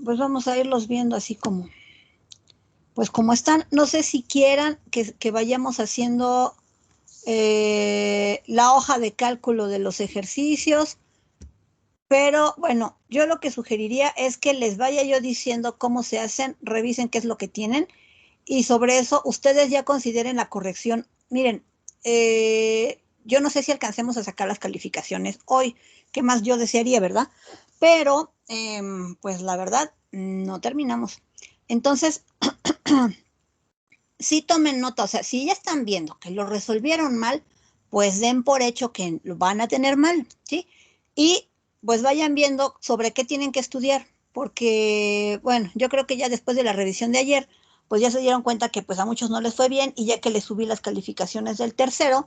pues vamos a irlos viendo así como, pues como están. No sé si quieran que vayamos haciendo la hoja de cálculo de los ejercicios, pero bueno, yo lo que sugeriría es que les vaya yo diciendo cómo se hacen, revisen qué es lo que tienen y sobre eso ustedes ya consideren la corrección. Miren, yo no sé si alcancemos a sacar las calificaciones hoy, qué más yo desearía, ¿verdad? Pero, pues la verdad, no terminamos. Entonces, sí tomen nota, o sea, si ya están viendo que lo resolvieron mal, pues den por hecho que lo van a tener mal, ¿sí? Y pues vayan viendo sobre qué tienen que estudiar, porque, bueno, yo creo que ya después de la revisión de ayer, pues ya se dieron cuenta que pues a muchos no les fue bien y ya que les subí las calificaciones del tercero,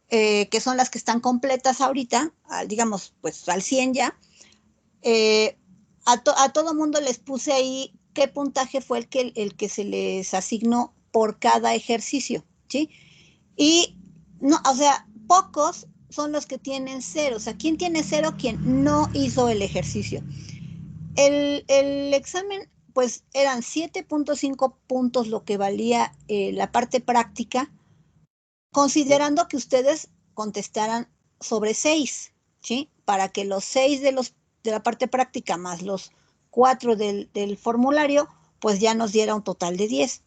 que son las que están completas ahorita, digamos, pues al 100 ya, eh, a todo mundo les puse ahí qué puntaje fue el que se les asignó por cada ejercicio, ¿sí? Y, no, o sea, pocos son los que tienen cero. O sea, ¿quién tiene cero? Quien no hizo el ejercicio. El examen, pues eran 7.5 puntos lo que valía la parte práctica, considerando que ustedes contestaran sobre 6, ¿sí? Para que los 6 de la parte práctica más los 4 del formulario, pues ya nos diera un total de 10.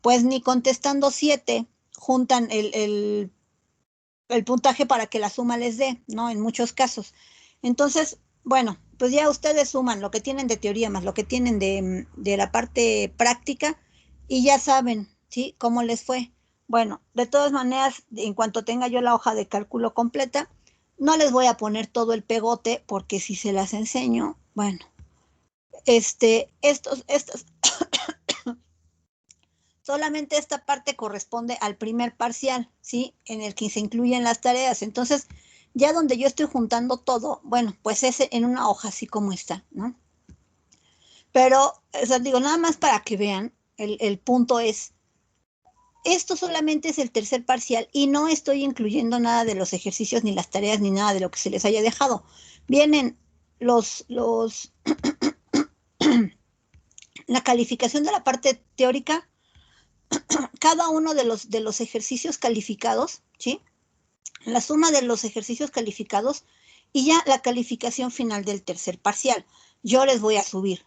Pues ni contestando 7 juntan el puntaje para que la suma les dé, ¿no? En muchos casos. Entonces, bueno, pues ya ustedes suman lo que tienen de teoría más lo que tienen de la parte práctica y ya saben, ¿sí? ¿Cómo les fue? Bueno, de todas maneras, en cuanto tenga yo la hoja de cálculo completa, no les voy a poner todo el pegote porque si se las enseño, bueno, estos, solamente esta parte corresponde al primer parcial, ¿sí? En el que se incluyen las tareas. Entonces, ya donde yo estoy juntando todo, bueno, pues es en una hoja así como está, ¿no? Pero, o sea, digo, nada más para que vean, el punto es, esto solamente es el tercer parcial y no estoy incluyendo nada de los ejercicios, ni las tareas, ni nada de lo que se les haya dejado. Vienen los la calificación de la parte teórica, cada uno de los ejercicios calificados, ¿sí? La suma de los ejercicios calificados y ya la calificación final del tercer parcial. Yo les voy a subir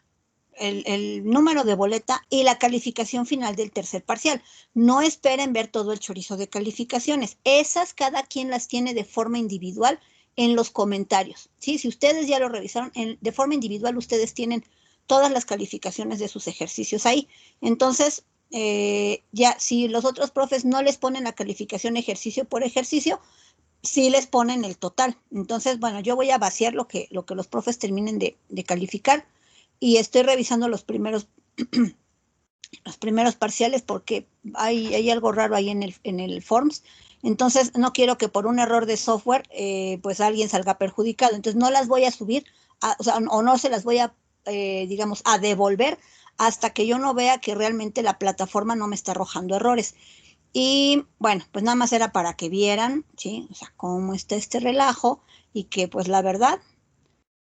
el número de boleta y la calificación final del tercer parcial. No esperen ver todo el chorizo de calificaciones. Esas cada quien las tiene de forma individual en los comentarios. ¿Sí? Si ustedes ya lo revisaron, de forma individual ustedes tienen todas las calificaciones de sus ejercicios ahí. Entonces, ya si los otros profes no les ponen la calificación ejercicio por ejercicio, sí les ponen el total. Entonces, bueno, yo voy a vaciar lo que los profes terminen de calificar y estoy revisando los primeros parciales porque hay algo raro ahí en el Forms. Entonces, no quiero que por un error de software, pues alguien salga perjudicado. Entonces, no las voy a subir, o sea, o no se las voy a, digamos, a devolver hasta que yo no vea que realmente la plataforma no me está arrojando errores. Y bueno, pues nada más era para que vieran, ¿sí? O sea, cómo está este relajo y que pues la verdad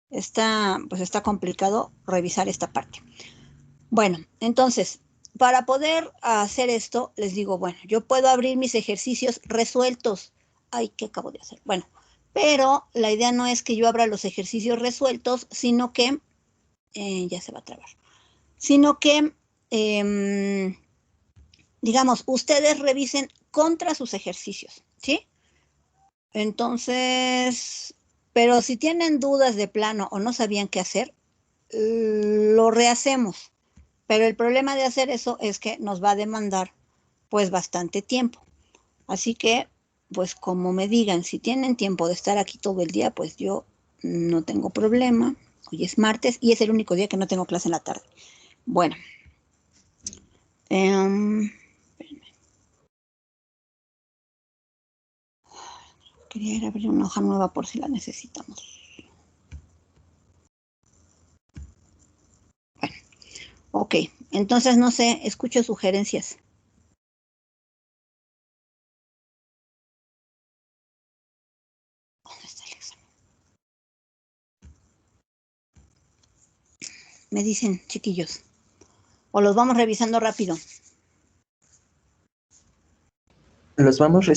pues está complicado revisar esta parte. Bueno, entonces, para poder hacer esto, les digo, bueno, yo puedo abrir mis ejercicios resueltos. Ay, ¿qué acabo de hacer? Bueno, pero la idea no es que yo abra los ejercicios resueltos, sino que, ya se va a trabar, sino que, digamos, ustedes revisen contra sus ejercicios, ¿sí? Entonces, pero si tienen dudas de plano o no sabían qué hacer, lo rehacemos. Pero el problema de hacer eso es que nos va a demandar pues bastante tiempo. Así que, pues como me digan, si tienen tiempo de estar aquí todo el día, pues yo no tengo problema. Hoy es martes y es el único día que no tengo clase en la tarde. Bueno, eh, quería ir a abrir una hoja nueva por si la necesitamos. Bueno, ok, entonces no sé, escucho sugerencias. ¿Dónde está el examen? Me dicen, chiquillos. ¿O los vamos revisando rápido? Los vamos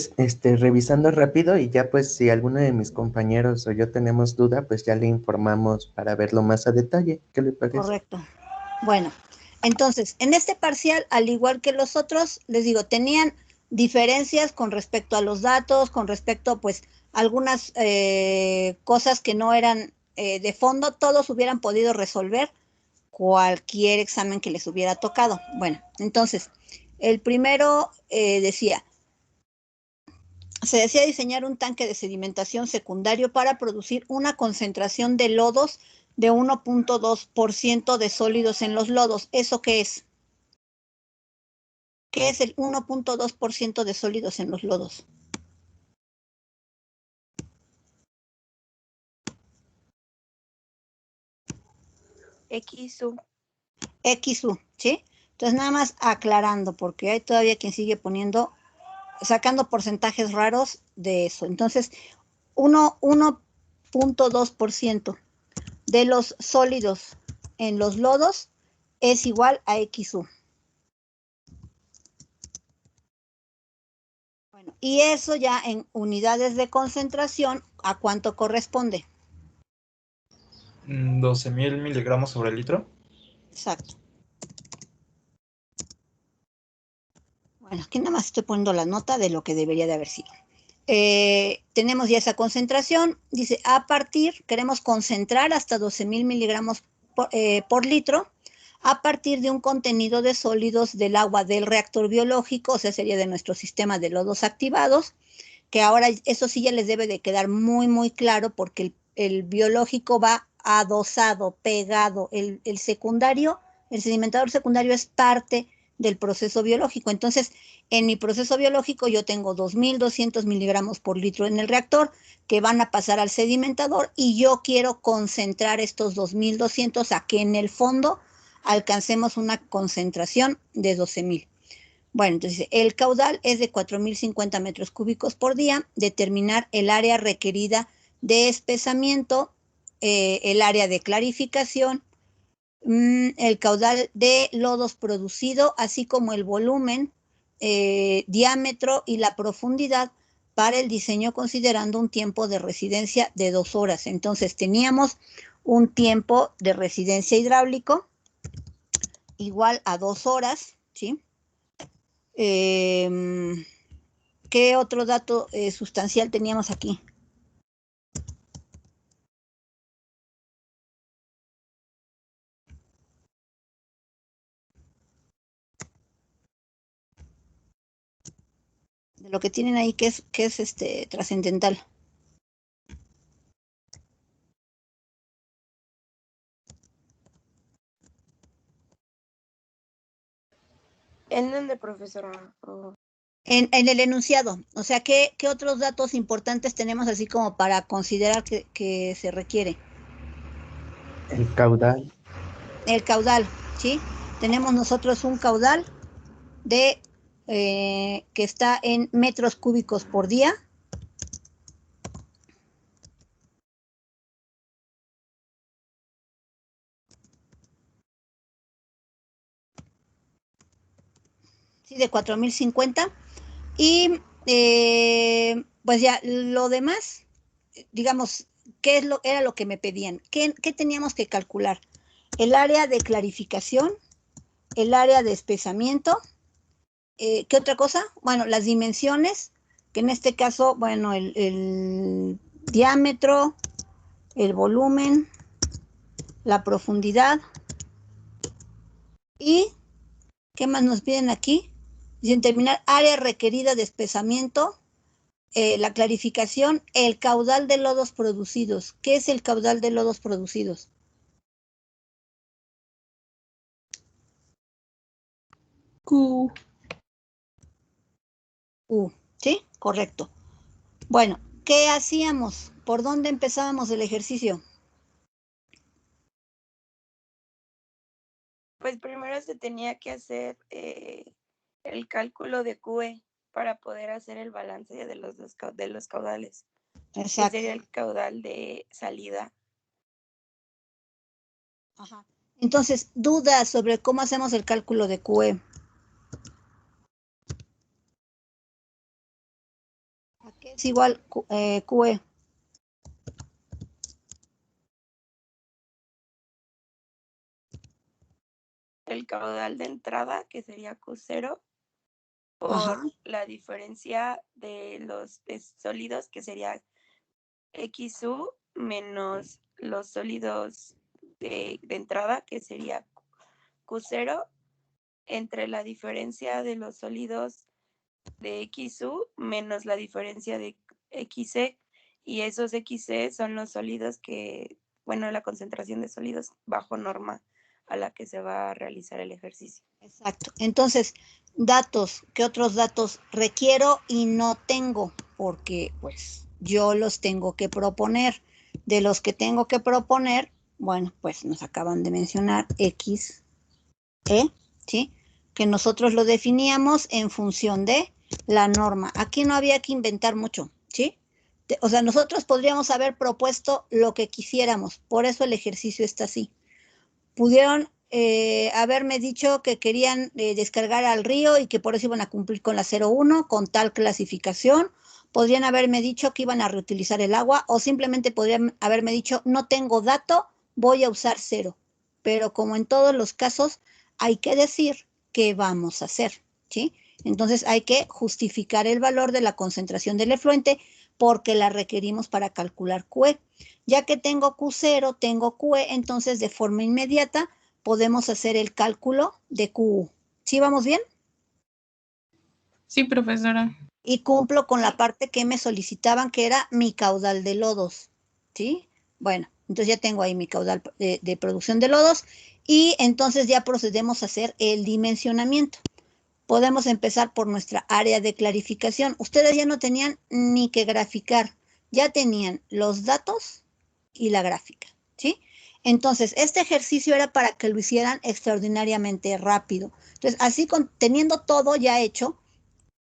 revisando rápido y ya pues si alguno de mis compañeros o yo tenemos duda, pues ya le informamos para verlo más a detalle. ¿Qué le parece? Correcto. Bueno, entonces, en este parcial, al igual que los otros, les digo, tenían diferencias con respecto a los datos, con respecto, pues, a algunas cosas que no eran de fondo, todos hubieran podido resolver cualquier examen que les hubiera tocado. Bueno, entonces, el primero se decía diseñar un tanque de sedimentación secundario para producir una concentración de lodos de 1.2% de sólidos en los lodos. ¿Eso qué es? ¿Qué es el 1.2% de sólidos en los lodos? XU. XU, ¿sí? Entonces, nada más aclarando, porque hay todavía quien sigue sacando porcentajes raros de eso. Entonces, 1.2% de los sólidos en los lodos es igual a XU. Bueno, y eso ya en unidades de concentración, ¿a cuánto corresponde? 12.000 miligramos sobre el litro. Exacto. Bueno, aquí nada más estoy poniendo la nota de lo que debería de haber sido. Tenemos ya esa concentración. Dice, queremos concentrar hasta 12.000 miligramos por litro a partir de un contenido de sólidos del agua del reactor biológico, o sea, sería de nuestro sistema de lodos activados, que ahora eso sí ya les debe de quedar muy, muy claro porque el biológico va adosado, pegado, el secundario, el sedimentador secundario es parte del proceso biológico. Entonces, en mi proceso biológico yo tengo 2.200 miligramos por litro en el reactor que van a pasar al sedimentador y yo quiero concentrar estos 2.200 a que en el fondo alcancemos una concentración de 12.000. Bueno, entonces el caudal es de 4.050 metros cúbicos por día, determinar el área requerida de espesamiento, el área de clarificación, el caudal de lodos producido, así como el volumen, diámetro y la profundidad para el diseño considerando un tiempo de residencia de 2 horas. Entonces teníamos un tiempo de residencia hidráulico igual a 2 horas, ¿sí? ¿Qué otro dato sustancial teníamos aquí? De lo que tienen ahí, que es trascendental. ¿En dónde, profesora? En el enunciado, o sea, ¿qué otros datos importantes tenemos así como para considerar que se requiere? El caudal. El caudal, ¿sí? Tenemos nosotros un caudal de que está en metros cúbicos por día. Sí, de 4.050. Y pues ya lo demás, digamos, ¿qué era lo que me pedían? ¿Qué teníamos que calcular? El área de clarificación, el área de espesamiento, ¿qué otra cosa? Bueno, las dimensiones, que en este caso, bueno, el diámetro, el volumen, la profundidad y ¿qué más nos piden aquí? Dicen terminar área requerida de espesamiento, la clarificación, el caudal de lodos producidos. ¿Qué es el caudal de lodos producidos? Q. ¿Sí? Correcto. Bueno, ¿qué hacíamos? ¿Por dónde empezábamos el ejercicio? Pues primero se tenía que hacer el cálculo de QE para poder hacer el balance de los caudales, que Exacto. sería el caudal de salida. Ajá. Entonces, dudas sobre cómo hacemos el cálculo de QE. ¿A qué es igual QE? El caudal de entrada, que sería Q0, por Ajá. la diferencia de los sólidos, que sería XU, menos los sólidos de entrada, que sería Q0, entre la diferencia de los sólidos de XU menos la diferencia de XC, y esos XC son los sólidos que, bueno, la concentración de sólidos bajo norma a la que se va a realizar el ejercicio. Exacto. Entonces, datos, ¿qué otros datos requiero y no tengo? Porque pues yo los tengo que proponer. De los que tengo que proponer, bueno, pues nos acaban de mencionar X, E, ¿sí? Que nosotros lo definíamos en función de la norma. Aquí no había que inventar mucho, ¿sí? O sea, nosotros podríamos haber propuesto lo que quisiéramos, por eso el ejercicio está así. Pudieron haberme dicho que querían descargar al río y que por eso iban a cumplir con la 01, con tal clasificación. Podrían haberme dicho que iban a reutilizar el agua o simplemente podrían haberme dicho no tengo dato, voy a usar 0. Pero como en todos los casos, hay que decir qué vamos a hacer, ¿sí? Entonces hay que justificar el valor de la concentración del efluente porque la requerimos para calcular QE. Ya que tengo Q0, tengo QE, entonces de forma inmediata podemos hacer el cálculo de QU. ¿Sí vamos bien? Sí, profesora. Y cumplo con la parte que me solicitaban, que era mi caudal de lodos. ¿Sí? Bueno, entonces ya tengo ahí mi caudal de producción de lodos y entonces ya procedemos a hacer el dimensionamiento. Podemos empezar por nuestra área de clarificación. Ustedes ya no tenían ni que graficar, ya tenían los datos y la gráfica, ¿sí? Entonces, este ejercicio era para que lo hicieran extraordinariamente rápido. Entonces, así teniendo todo ya hecho,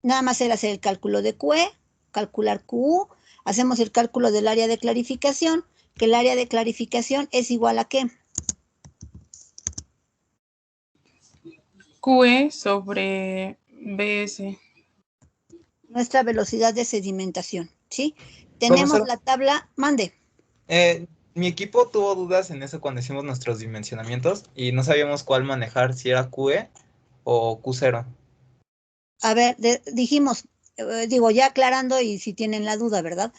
nada más era hacer el cálculo de QE, calcular QU, hacemos el cálculo del área de clarificación, que el área de clarificación es igual a ¿qué? QE sobre BS. Nuestra velocidad de sedimentación, ¿sí? Tenemos Profesor, la tabla, mande. mi equipo tuvo dudas en eso cuando hicimos nuestros dimensionamientos y no sabíamos cuál manejar, si era QE o Q0. A ver, dijimos, digo, ya aclarando y si tienen la duda, ¿verdad?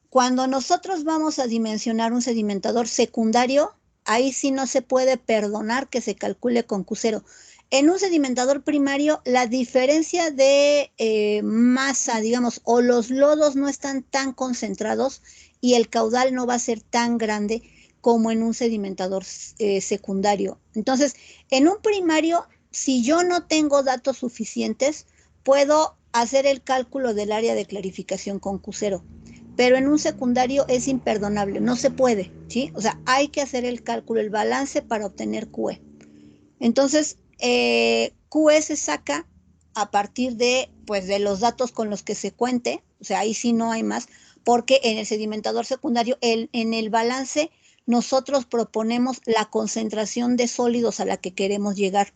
Cuando nosotros vamos a dimensionar un sedimentador secundario, ahí sí no se puede perdonar que se calcule con Q0. En un sedimentador primario, la diferencia de masa, digamos, o los lodos no están tan concentrados y el caudal no va a ser tan grande como en un sedimentador secundario. Entonces, en un primario, si yo no tengo datos suficientes, puedo hacer el cálculo del área de clarificación con Q0. Pero en un secundario es imperdonable, no se puede, ¿sí? O sea, hay que hacer el cálculo, el balance para obtener QE. Entonces, QE se saca a partir de, pues, de los datos con los que se cuente, o sea, ahí sí no hay más, porque en el sedimentador secundario, en el balance, nosotros proponemos la concentración de sólidos a la que queremos llegar.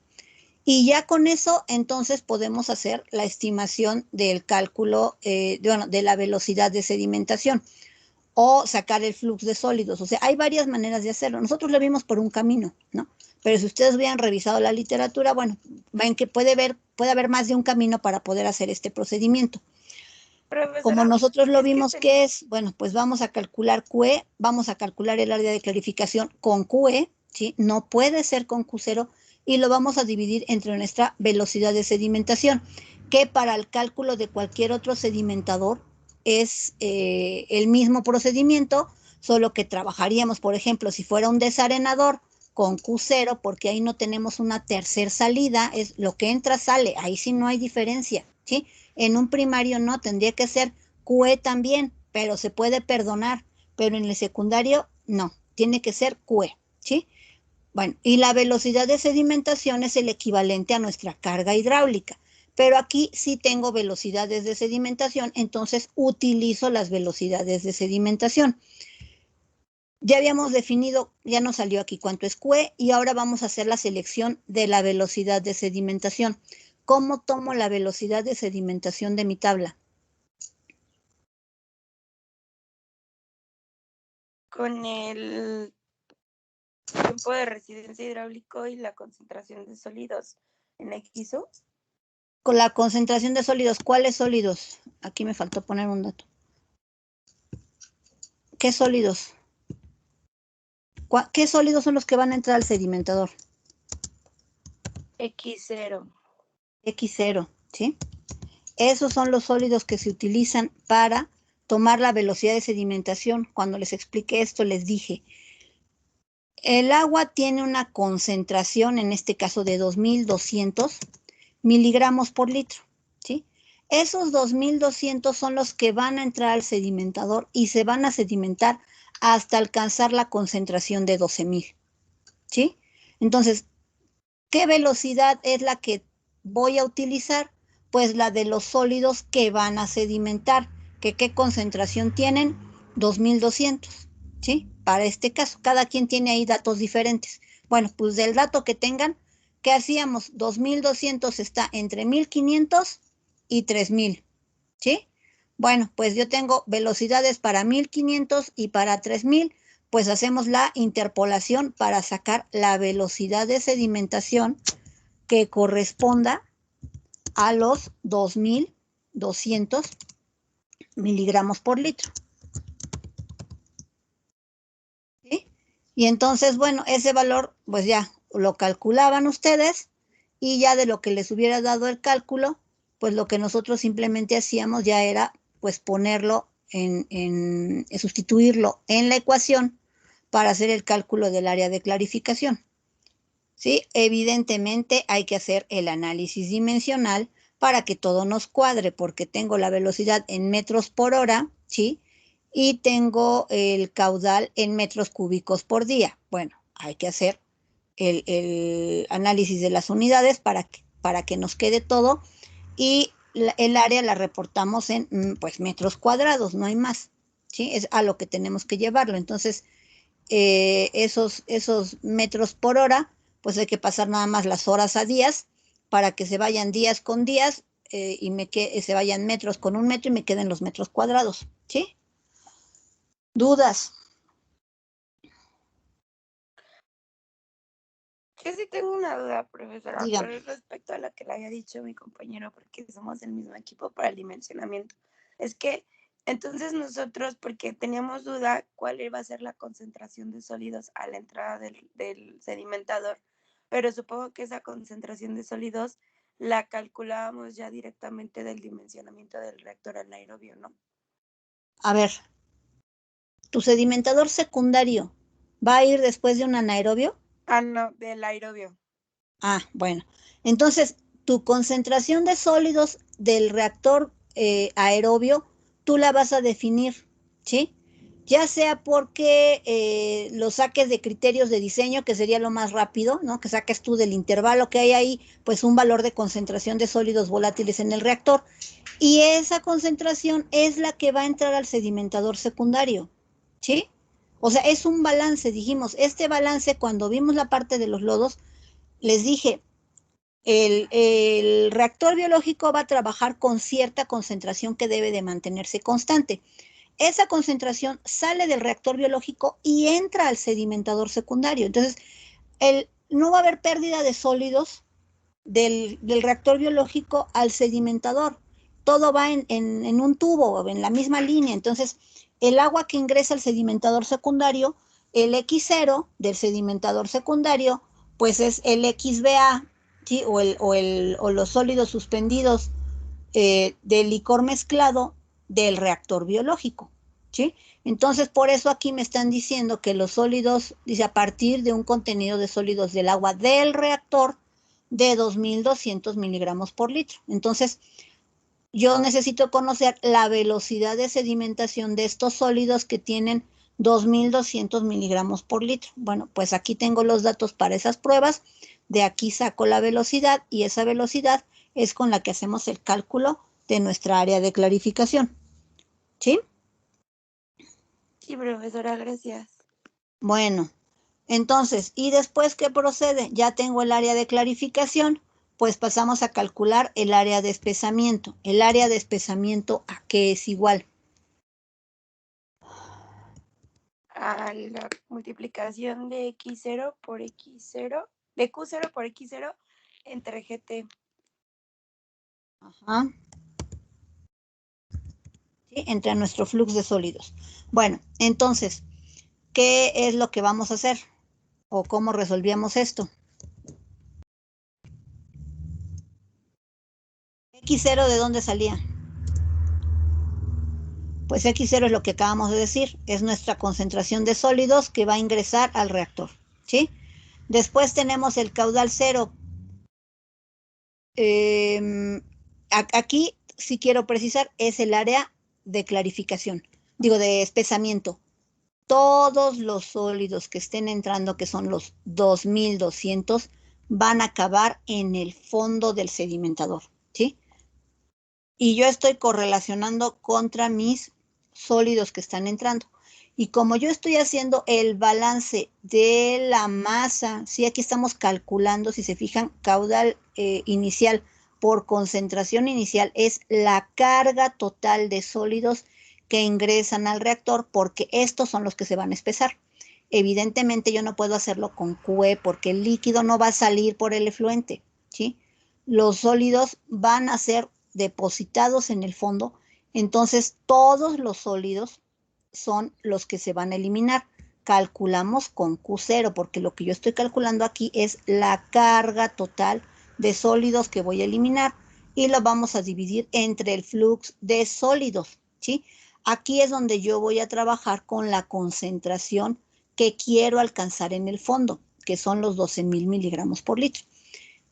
Y ya con eso, entonces, podemos hacer la estimación del cálculo, de la velocidad de sedimentación o sacar el flujo de sólidos. O sea, hay varias maneras de hacerlo. Nosotros lo vimos por un camino, ¿no? Pero si ustedes hubieran revisado la literatura, bueno, ven que puede haber más de un camino para poder hacer este procedimiento. Como Profesora, nosotros lo es que vimos que es, bueno, pues vamos a calcular QE, vamos a calcular el área de clarificación con QE, ¿sí? No puede ser con Q0 y lo vamos a dividir entre nuestra velocidad de sedimentación, que para el cálculo de cualquier otro sedimentador es el mismo procedimiento, solo que trabajaríamos, por ejemplo, si fuera un desarenador con Q0, porque ahí no tenemos una tercer salida, es lo que entra sale, ahí sí no hay diferencia, ¿sí? En un primario no, tendría que ser QE también, pero se puede perdonar, pero en el secundario no, tiene que ser QE, ¿sí? Bueno, y la velocidad de sedimentación es el equivalente a nuestra carga hidráulica, pero aquí sí tengo velocidades de sedimentación, entonces utilizo las velocidades de sedimentación. Ya habíamos definido, ya nos salió aquí cuánto es QE y ahora vamos a hacer la selección de la velocidad de sedimentación. ¿Cómo tomo la velocidad de sedimentación de mi tabla? Con el tiempo de residencia hidráulico y la concentración de sólidos en XU. Con la concentración de sólidos, ¿cuáles sólidos? Aquí me faltó poner un dato. ¿Qué sólidos? ¿Qué sólidos son los que van a entrar al sedimentador? X0. X0, ¿sí? Esos son los sólidos que se utilizan para tomar la velocidad de sedimentación. Cuando les expliqué esto, les dije, el agua tiene una concentración, en este caso de 2200 miligramos por litro, ¿sí? Esos 2200 son los que van a entrar al sedimentador y se van a sedimentar hasta alcanzar la concentración de 12000, ¿sí? Entonces, ¿qué velocidad es la que voy a utilizar? Pues la de los sólidos que van a sedimentar, que qué concentración tienen, 2200, ¿sí? Para este caso, cada quien tiene ahí datos diferentes. Bueno, pues del dato que tengan, ¿qué hacíamos? 2200 está entre 1500 y 3000, ¿sí? Bueno, pues yo tengo velocidades para 1500 y para 3000, pues hacemos la interpolación para sacar la velocidad de sedimentación que corresponda a los 2200 miligramos por litro, ¿sí? Y entonces, bueno, ese valor, pues ya lo calculaban ustedes y ya de lo que les hubiera dado el cálculo, pues lo que nosotros simplemente hacíamos ya era, pues ponerlo sustituirlo en la ecuación para hacer el cálculo del área de clarificación, ¿sí? Evidentemente hay que hacer el análisis dimensional para que todo nos cuadre, porque tengo la velocidad en metros por hora, ¿sí? Y tengo el caudal en metros cúbicos por día. Bueno, hay que hacer el análisis de las unidades para que nos quede todo y el área la reportamos en pues metros cuadrados, no hay más, ¿sí? Es a lo que tenemos que llevarlo. Entonces, esos metros por hora, pues hay que pasar nada más las horas a días para que se vayan días con días y se vayan metros con un metro y me queden los metros cuadrados, ¿sí? ¿Dudas? Yo sí tengo una duda, profesora, Dígame. pero es respecto a lo que le había dicho mi compañero, porque somos el mismo equipo para el dimensionamiento. Es que entonces nosotros, porque teníamos duda cuál iba a ser la concentración de sólidos a la entrada del sedimentador, pero supongo que esa concentración de sólidos la calculábamos ya directamente del dimensionamiento del reactor anaerobio, ¿no? A ver, ¿tu sedimentador secundario va a ir después de un anaerobio? Ah, no, del aerobio. Ah, bueno. Entonces, tu concentración de sólidos del reactor aerobio, tú la vas a definir, ¿sí? Ya sea porque lo saques de criterios de diseño, que sería lo más rápido, ¿no? Que saques tú del intervalo que hay ahí, pues un valor de concentración de sólidos volátiles en el reactor. Y esa concentración es la que va a entrar al sedimentador secundario, ¿sí? O sea, es un balance, dijimos, este balance cuando vimos la parte de los lodos, les dije, el reactor biológico va a trabajar con cierta concentración que debe de mantenerse constante. Esa concentración sale del reactor biológico y entra al sedimentador secundario. Entonces, no va a haber pérdida de sólidos del reactor biológico al sedimentador. Todo va en un tubo, en la misma línea. Entonces, el agua que ingresa al sedimentador secundario, el X0 del sedimentador secundario, pues es el XBA, ¿sí? O los sólidos suspendidos del licor mezclado del reactor biológico, ¿sí? Entonces, por eso aquí me están diciendo que los sólidos, dice, a partir de un contenido de sólidos del agua del reactor de 2200 miligramos por litro. Entonces, yo necesito conocer la velocidad de sedimentación de estos sólidos que tienen 2200 miligramos por litro. Bueno, pues aquí tengo los datos para esas pruebas, de aquí saco la velocidad y esa velocidad es con la que hacemos el cálculo de nuestra área de clarificación. ¿Sí? Sí, profesora, gracias. Bueno, entonces, ¿y después qué procede? Ya tengo el área de clarificación, pues pasamos a calcular el área de espesamiento. ¿El área de espesamiento a qué es igual? A la multiplicación de X0 por X0, de Q0 por X0 entre GT. Ajá. ¿Sí? Entre nuestro flux de sólidos. Bueno, entonces, ¿qué es lo que vamos a hacer? ¿O cómo resolvíamos esto? ¿X0 de dónde salía? Pues X0 es lo que acabamos de decir, es nuestra concentración de sólidos que va a ingresar al reactor, ¿sí? Después tenemos el caudal cero. Aquí, si quiero precisar, es el área de clarificación, digo, de espesamiento. Todos los sólidos que estén entrando, que son los 2200, van a acabar en el fondo del sedimentador, ¿sí? Y yo estoy correlacionando contra mis sólidos que están entrando. Y como yo estoy haciendo el balance de la masa, sí, aquí estamos calculando, si se fijan, caudal inicial por concentración inicial es la carga total de sólidos que ingresan al reactor, porque estos son los que se van a espesar. Evidentemente yo no puedo hacerlo con QE porque el líquido no va a salir por el efluente, ¿sí? Los sólidos van a ser depositados en el fondo, entonces todos los sólidos son los que se van a eliminar. Calculamos con Q0, porque lo que yo estoy calculando aquí es la carga total de sólidos que voy a eliminar y lo vamos a dividir entre el flux de sólidos, ¿sí? Aquí es donde yo voy a trabajar con la concentración que quiero alcanzar en el fondo, que son los 12,000 miligramos por litro.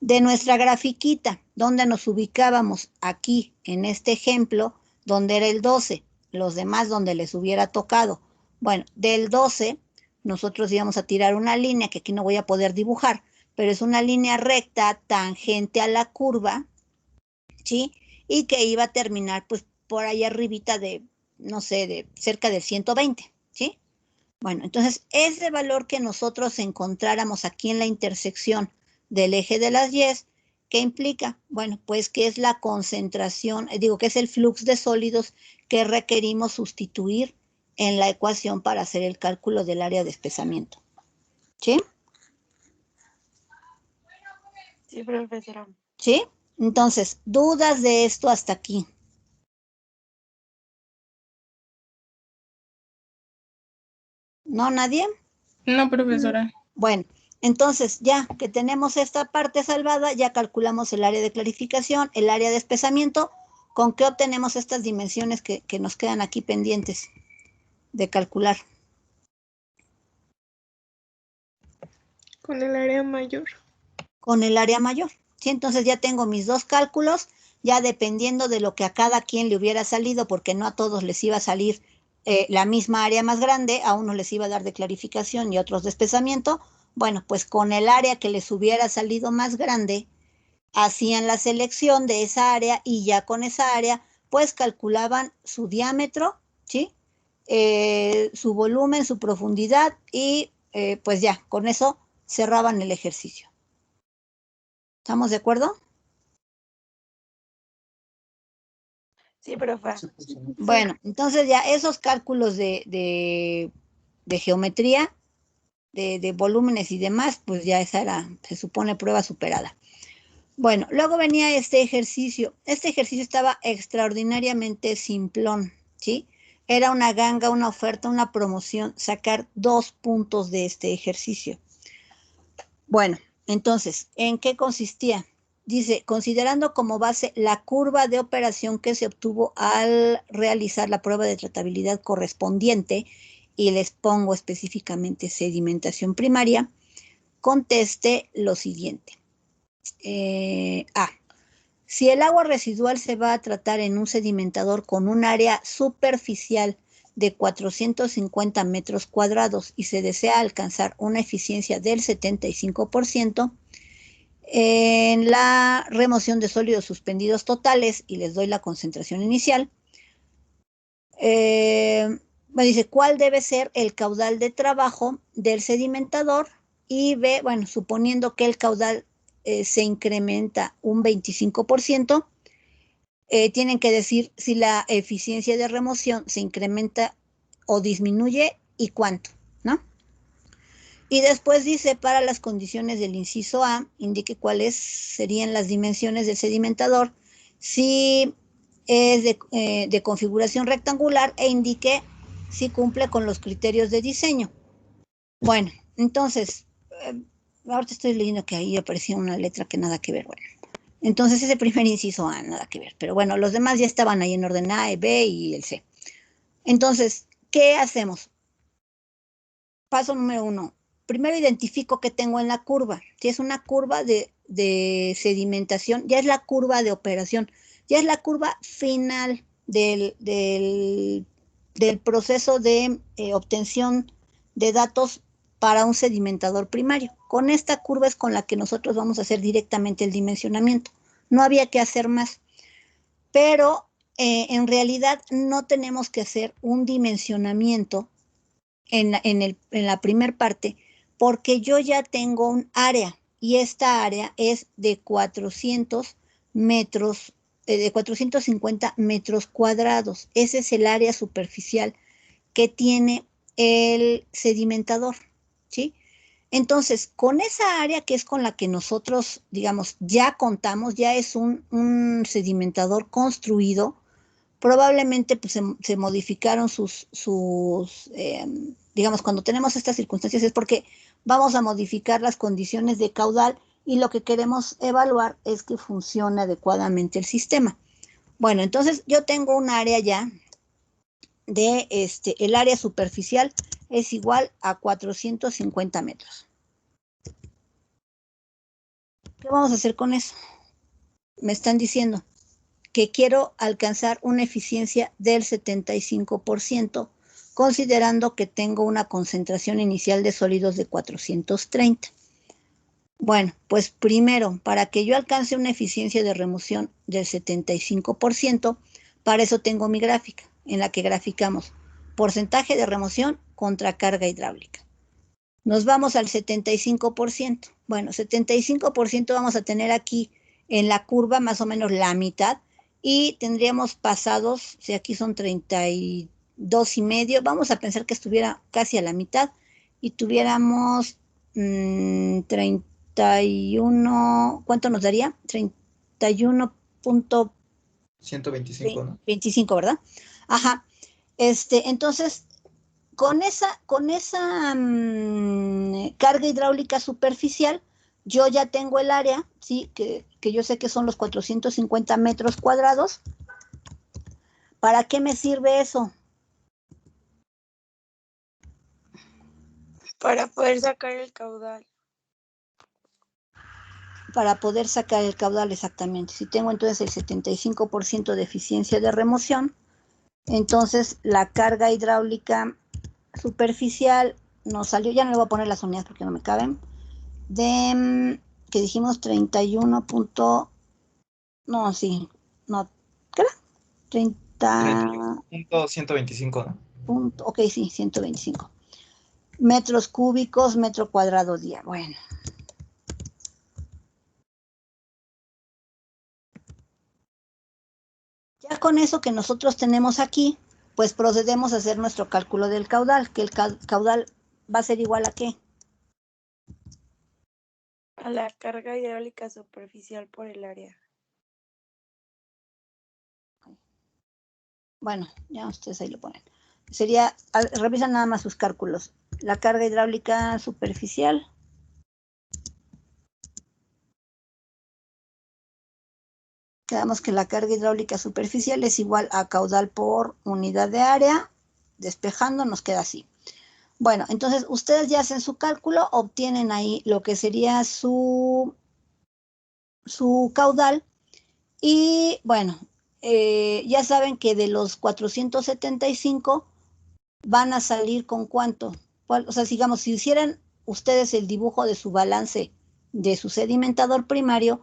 De nuestra grafiquita, donde nos ubicábamos aquí en este ejemplo, donde era el 12, los demás donde les hubiera tocado. Bueno, del 12 nosotros íbamos a tirar una línea que aquí no voy a poder dibujar, pero es una línea recta tangente a la curva, ¿sí? Y que iba a terminar pues por ahí arribita de, no sé, de cerca del 120, ¿sí? Bueno, entonces ese valor que nosotros encontráramos aquí en la intersección del eje de las Y, ¿qué implica? Bueno, pues que es la concentración, digo que es el flux de sólidos que requerimos sustituir en la ecuación para hacer el cálculo del área de espesamiento. ¿Sí? Sí, profesora. ¿Sí? Entonces, ¿dudas de esto hasta aquí? ¿No, nadie? No, profesora. Bueno, entonces ya que tenemos esta parte salvada, ya calculamos el área de clarificación, el área de espesamiento. ¿Con qué obtenemos estas dimensiones que nos quedan aquí pendientes de calcular? Con el área mayor. Con el área mayor. ¿Sí? Entonces ya tengo mis dos cálculos, ya dependiendo de lo que a cada quien le hubiera salido, porque no a todos les iba a salir la misma área más grande, a unos les iba a dar de clarificación y a otros de espesamiento. Bueno, pues con el área que les hubiera salido más grande, hacían la selección de esa área y ya con esa área, pues calculaban su diámetro, ¿sí? Su volumen, su profundidad y pues ya, con eso cerraban el ejercicio. ¿Estamos de acuerdo? Sí, profe. Bueno, entonces ya esos cálculos de geometría, de volúmenes y demás, pues ya esa era, se supone, prueba superada. Bueno, luego venía este ejercicio. Este ejercicio estaba extraordinariamente simplón, ¿sí? Era una ganga, una oferta, una promoción, sacar 2 puntos de este ejercicio. Bueno, entonces, ¿en qué consistía? Dice, considerando como base la curva de operación que se obtuvo al realizar la prueba de tratabilidad correspondiente, y les pongo específicamente sedimentación primaria, conteste lo siguiente. Si el agua residual se va a tratar en un sedimentador con un área superficial de 450 metros cuadrados y se desea alcanzar una eficiencia del 75%, en la remoción de sólidos suspendidos totales, y les doy la concentración inicial, dice, ¿cuál debe ser el caudal de trabajo del sedimentador? Y B, bueno, suponiendo que el caudal se incrementa un 25%, tienen que decir si la eficiencia de remoción se incrementa o disminuye y cuánto, ¿no? Y después dice, para las condiciones del inciso A, indique cuáles serían las dimensiones del sedimentador, si es de configuración rectangular, e indique si cumple con los criterios de diseño. Bueno, entonces, ahorita estoy leyendo que ahí aparecía una letra que nada que ver, bueno. Entonces ese primer inciso A, nada que ver, pero bueno, los demás ya estaban ahí en orden A, B y el C. Entonces, ¿qué hacemos? Paso número 1. Primero identifico qué tengo en la curva. Si es una curva de sedimentación, ya es la curva de operación, ya es la curva final del proceso de obtención de datos para un sedimentador primario. Con esta curva es con la que nosotros vamos a hacer directamente el dimensionamiento. No había que hacer más. Pero en realidad no tenemos que hacer un dimensionamiento en la primer parte, porque yo ya tengo un área, y esta área es de 400 metros, de 450 metros cuadrados. Ese es el área superficial que tiene el sedimentador, ¿sí? Entonces, con esa área que es con la que nosotros, digamos, ya contamos, ya es un sedimentador construido, probablemente pues, se modificaron digamos, cuando tenemos estas circunstancias es porque vamos a modificar las condiciones de caudal y lo que queremos evaluar es que funcione adecuadamente el sistema. Bueno, entonces yo tengo un área ya de el área superficial es igual a 450 metros. ¿Qué vamos a hacer con eso? Me están diciendo que quiero alcanzar una eficiencia del 75%, considerando que tengo una concentración inicial de sólidos de 430. Bueno, pues primero, para que yo alcance una eficiencia de remoción del 75%, para eso tengo mi gráfica, en la que graficamos porcentaje de remoción contra carga hidráulica. Nos vamos al 75%. Bueno, 75% vamos a tener aquí en la curva más o menos la mitad, y tendríamos pasados, si aquí son 32,5, vamos a pensar que estuviera casi a la mitad, y tuviéramos 31, ¿cuánto nos daría? 125, ¿no? 25, ¿verdad? Ajá. Entonces, con esa carga hidráulica superficial, yo ya tengo el área, ¿sí? Que yo sé que son los 450 metros cuadrados. ¿Para qué me sirve eso? Para poder sacar el caudal. Para poder sacar el caudal, exactamente. Si tengo entonces el 75% de eficiencia de remoción, entonces la carga hidráulica superficial nos salió, ya no le voy a poner las unidades porque no me caben, de, que dijimos 31 punto, no, sí, no, ¿qué era? 30 125, ¿no? punto, ok, sí, 125 metros cúbicos, metro cuadrado día. Bueno. Ya con eso que nosotros tenemos aquí, pues procedemos a hacer nuestro cálculo del caudal, que el caudal va a ser igual a ¿qué? A la carga hidráulica superficial por el área. Bueno, ya ustedes ahí lo ponen. Sería, revisan nada más sus cálculos. La carga hidráulica superficial. Quedamos que la carga hidráulica superficial es igual a caudal por unidad de área. Despejando nos queda así. Bueno, entonces ustedes ya hacen su cálculo, obtienen ahí lo que sería su caudal. Y bueno, ya saben que de los 475 van a salir con cuánto. O sea, digamos, si hicieran ustedes el dibujo de su balance de su sedimentador primario,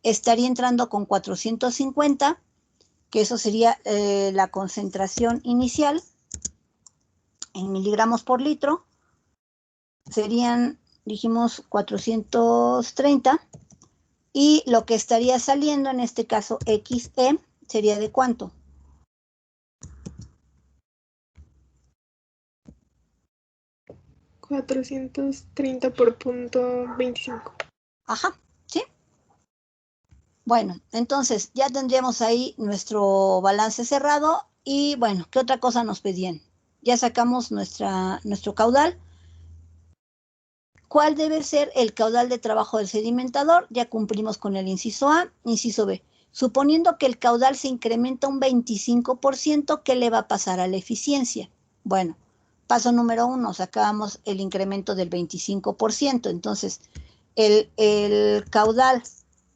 estaría entrando con 450, que eso sería la concentración inicial, en miligramos por litro, serían, dijimos, 430, y lo que estaría saliendo, en este caso XE, sería ¿de cuánto? $430 por .25. Ajá, ¿sí? Bueno, entonces ya tendríamos ahí nuestro balance cerrado y bueno, ¿qué otra cosa nos pedían? Ya sacamos nuestro caudal. ¿Cuál debe ser el caudal de trabajo del sedimentador? Ya cumplimos con el inciso A. Inciso B. Suponiendo que el caudal se incrementa un 25%, ¿qué le va a pasar a la eficiencia? Bueno, paso número 1, sacábamos el incremento del 25%. Entonces, el caudal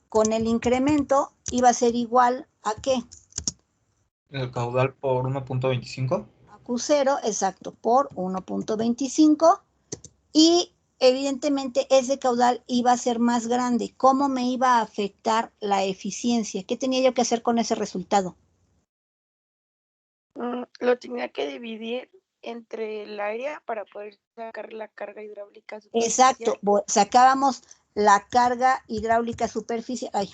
con el incremento iba a ser igual ¿a qué? El caudal por 1.25. A Q0, exacto, por 1.25. Y evidentemente ese caudal iba a ser más grande. ¿Cómo me iba a afectar la eficiencia? ¿Qué tenía yo que hacer con ese resultado? Lo tenía que dividir entre el área para poder sacar la carga hidráulica superficial. Exacto, sacábamos la carga hidráulica superficial,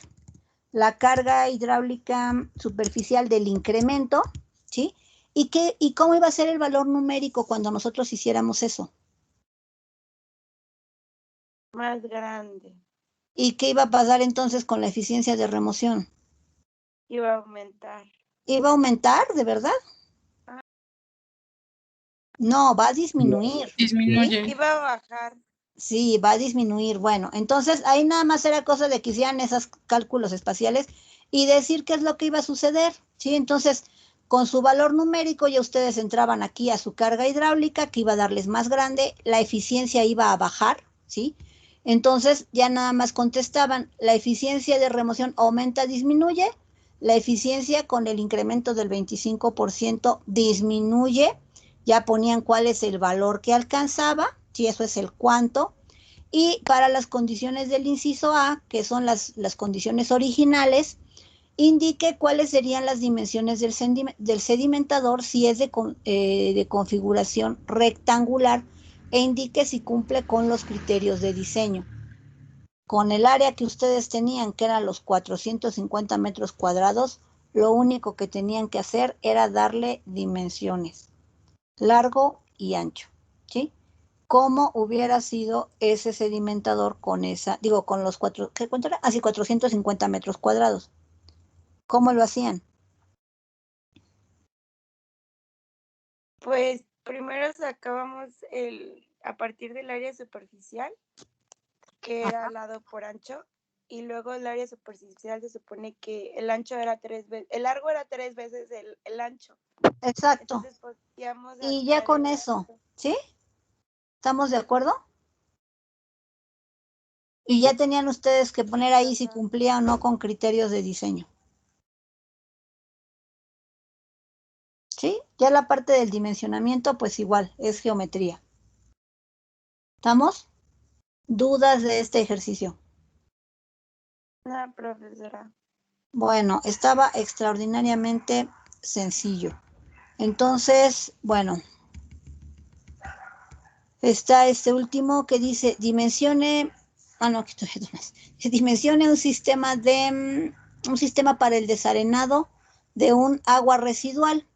la carga hidráulica superficial del incremento, ¿sí? ¿Y cómo iba a ser el valor numérico cuando nosotros hiciéramos eso? Más grande. ¿Y qué iba a pasar entonces con la eficiencia de remoción? Iba a aumentar. ¿Iba a aumentar, de verdad? No, va a disminuir. Disminuye. Iba a bajar. Sí, va a disminuir. Bueno, entonces ahí nada más era cosa de que hicieran esos cálculos espaciales y decir qué es lo que iba a suceder, ¿sí? Entonces, con su valor numérico ya ustedes entraban aquí a su carga hidráulica, que iba a darles más grande, la eficiencia iba a bajar, ¿sí? Entonces ya nada más contestaban, la eficiencia de remoción aumenta, disminuye, la eficiencia con el incremento del 25% disminuye, ya ponían cuál es el valor que alcanzaba, si eso es el cuánto, y para las condiciones del inciso A, que son las condiciones originales, indique cuáles serían las dimensiones del sedimentador si es de configuración rectangular e indique si cumple con los criterios de diseño. Con el área que ustedes tenían, que eran los 450 metros cuadrados, lo único que tenían que hacer era darle dimensiones, largo y ancho, ¿sí? ¿Cómo hubiera sido ese sedimentador con con los ¿cuánto era? Así 450 metros cuadrados. ¿Cómo lo hacían? Pues primero sacábamos a partir del área superficial, que era lado por ancho, y luego el área superficial se supone que el ancho era 3 veces, el largo era 3 veces el ancho. Exacto. Entonces podíamos Y ya con eso, ¿sí? ¿Estamos de acuerdo? Y ya tenían ustedes que poner ahí si cumplía o no con criterios de diseño. ¿Sí? Ya la parte del dimensionamiento, pues igual, es geometría. ¿Estamos? ¿Dudas de este ejercicio? No, profesora. Bueno, estaba extraordinariamente sencillo. Entonces, bueno, está este último que dice dimensione, no, aquí estoy más. Dimensione un sistema para el desarenado de un agua residual.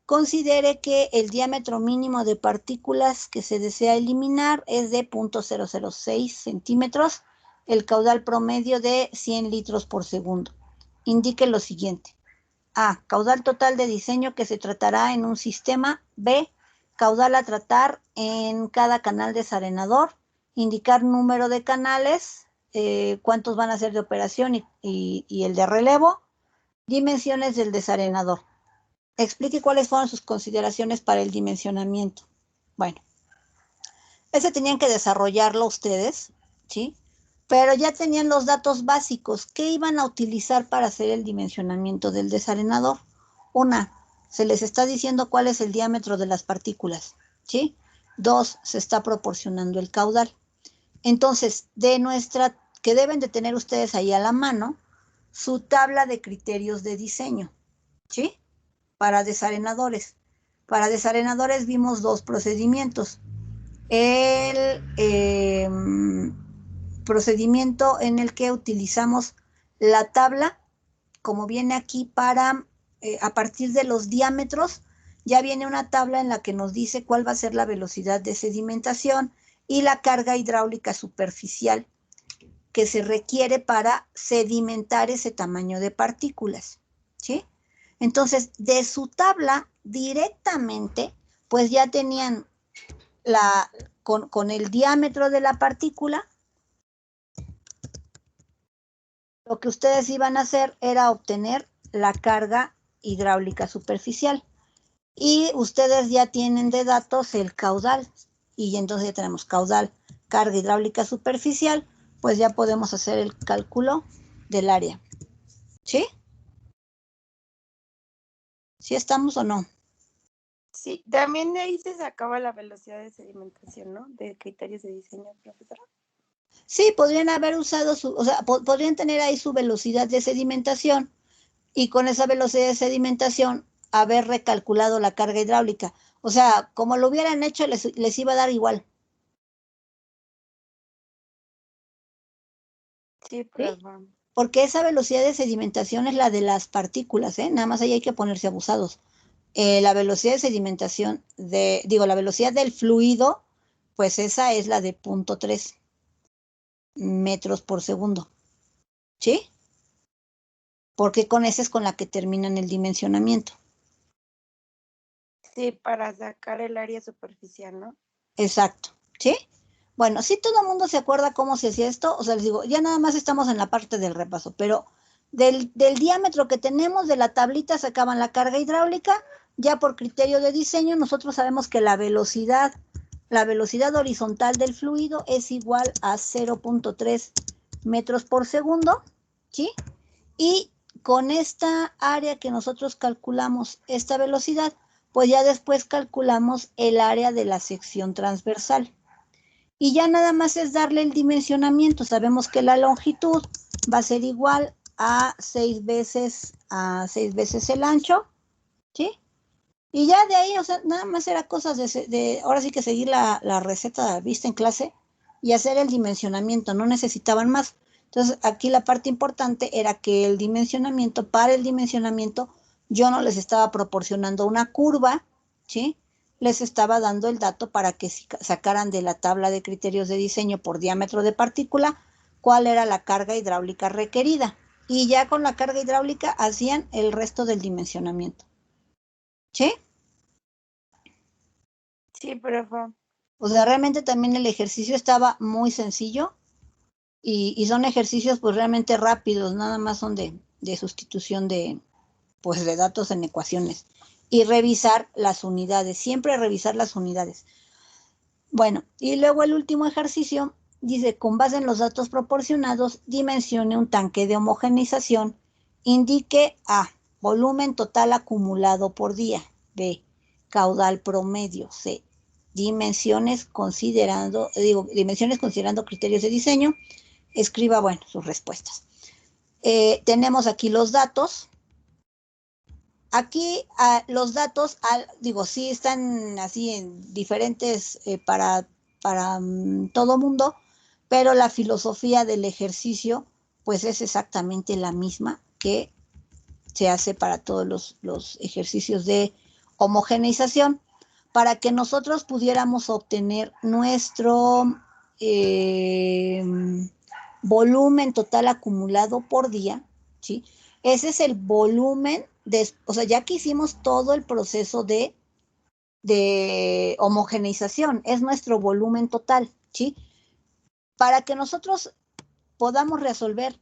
Considere que el diámetro mínimo de partículas que se desea eliminar es de 0.006 centímetros, el caudal promedio de 100 litros por segundo. Indique lo siguiente. A. Caudal total de diseño que se tratará en un sistema. B. Caudal a tratar en cada canal desarenador. Indicar número de canales, cuántos van a ser de operación y el de relevo. Dimensiones del desarenador. Explique cuáles fueron sus consideraciones para el dimensionamiento. Bueno, ese tenían que desarrollarlo ustedes, ¿sí? Pero ya tenían los datos básicos. ¿Qué iban a utilizar para hacer el dimensionamiento del desarenador? Una, se les está diciendo cuál es el diámetro de las partículas, ¿sí? Dos, se está proporcionando el caudal. Entonces, que deben de tener ustedes ahí a la mano, su tabla de criterios de diseño, ¿sí? Para desarenadores. Para desarenadores vimos dos procedimientos. El procedimiento en el que utilizamos la tabla, como viene aquí, para a partir de los diámetros, ya viene una tabla en la que nos dice cuál va a ser la velocidad de sedimentación y la carga hidráulica superficial que se requiere para sedimentar ese tamaño de partículas, ¿sí? Entonces, de su tabla directamente, pues ya tenían con el diámetro de la partícula, lo que ustedes iban a hacer era obtener la carga hidráulica superficial. Y ustedes ya tienen de datos el caudal. Y entonces ya tenemos caudal, carga hidráulica superficial, pues ya podemos hacer el cálculo del área. ¿Sí? ¿Sí estamos o no? Sí, también de ahí se sacaba la velocidad de sedimentación, ¿no? De criterios de diseño, profesora. Sí, podrían haber usado o sea, podrían tener ahí su velocidad de sedimentación y con esa velocidad de sedimentación haber recalculado la carga hidráulica. O sea, como lo hubieran hecho, les iba a dar igual. Sí, ¿Sí? profe. Porque esa velocidad de sedimentación es la de las partículas, ¿eh? Nada más ahí hay que ponerse abusados. La velocidad de sedimentación la velocidad del fluido, pues esa es la de 0.3 metros por segundo. ¿Sí? Porque con esa es con la que terminan el dimensionamiento. Sí, para sacar el área superficial, ¿no? Exacto. ¿Sí? Bueno, si todo el mundo se acuerda cómo se hacía esto, o sea, les digo, ya nada más estamos en la parte del repaso, pero del diámetro que tenemos de la tablita sacaban la carga hidráulica, ya por criterio de diseño nosotros sabemos que la velocidad horizontal del fluido es igual a 0.3 metros por segundo, ¿sí? Y con esta área que nosotros calculamos, esta velocidad, pues ya después calculamos el área de la sección transversal. Y ya nada más es darle el dimensionamiento. Sabemos que la longitud va a ser igual a 6 veces el ancho, ¿sí? Y ya de ahí, o sea, nada más era cosas ahora sí que seguir la receta vista en clase y hacer el dimensionamiento, no necesitaban más. Entonces, aquí la parte importante era que para el dimensionamiento, yo no les estaba proporcionando una curva, ¿sí? Les estaba dando el dato para que sacaran de la tabla de criterios de diseño por diámetro de partícula cuál era la carga hidráulica requerida. Y ya con la carga hidráulica hacían el resto del dimensionamiento. ¿Sí? Sí, profe. O sea, realmente también el ejercicio estaba muy sencillo y son ejercicios pues realmente rápidos, nada más son de sustitución pues, de datos en ecuaciones y revisar las unidades, siempre revisar las unidades. Bueno, y luego el último ejercicio dice, con base en los datos proporcionados, dimensione un tanque de homogeneización, indique A, volumen total acumulado por día, B, caudal promedio, C, dimensiones considerando criterios de diseño, escriba, bueno, sus respuestas. Tenemos aquí los datos. Aquí los datos, sí están así en diferentes para todo mundo, pero la filosofía del ejercicio pues es exactamente la misma que se hace para todos los ejercicios de homogeneización, para que nosotros pudiéramos obtener nuestro volumen total acumulado por día, ¿sí? Ese es el volumen, o sea, ya que hicimos todo el proceso de homogeneización, es nuestro volumen total, ¿sí? Para que nosotros podamos resolver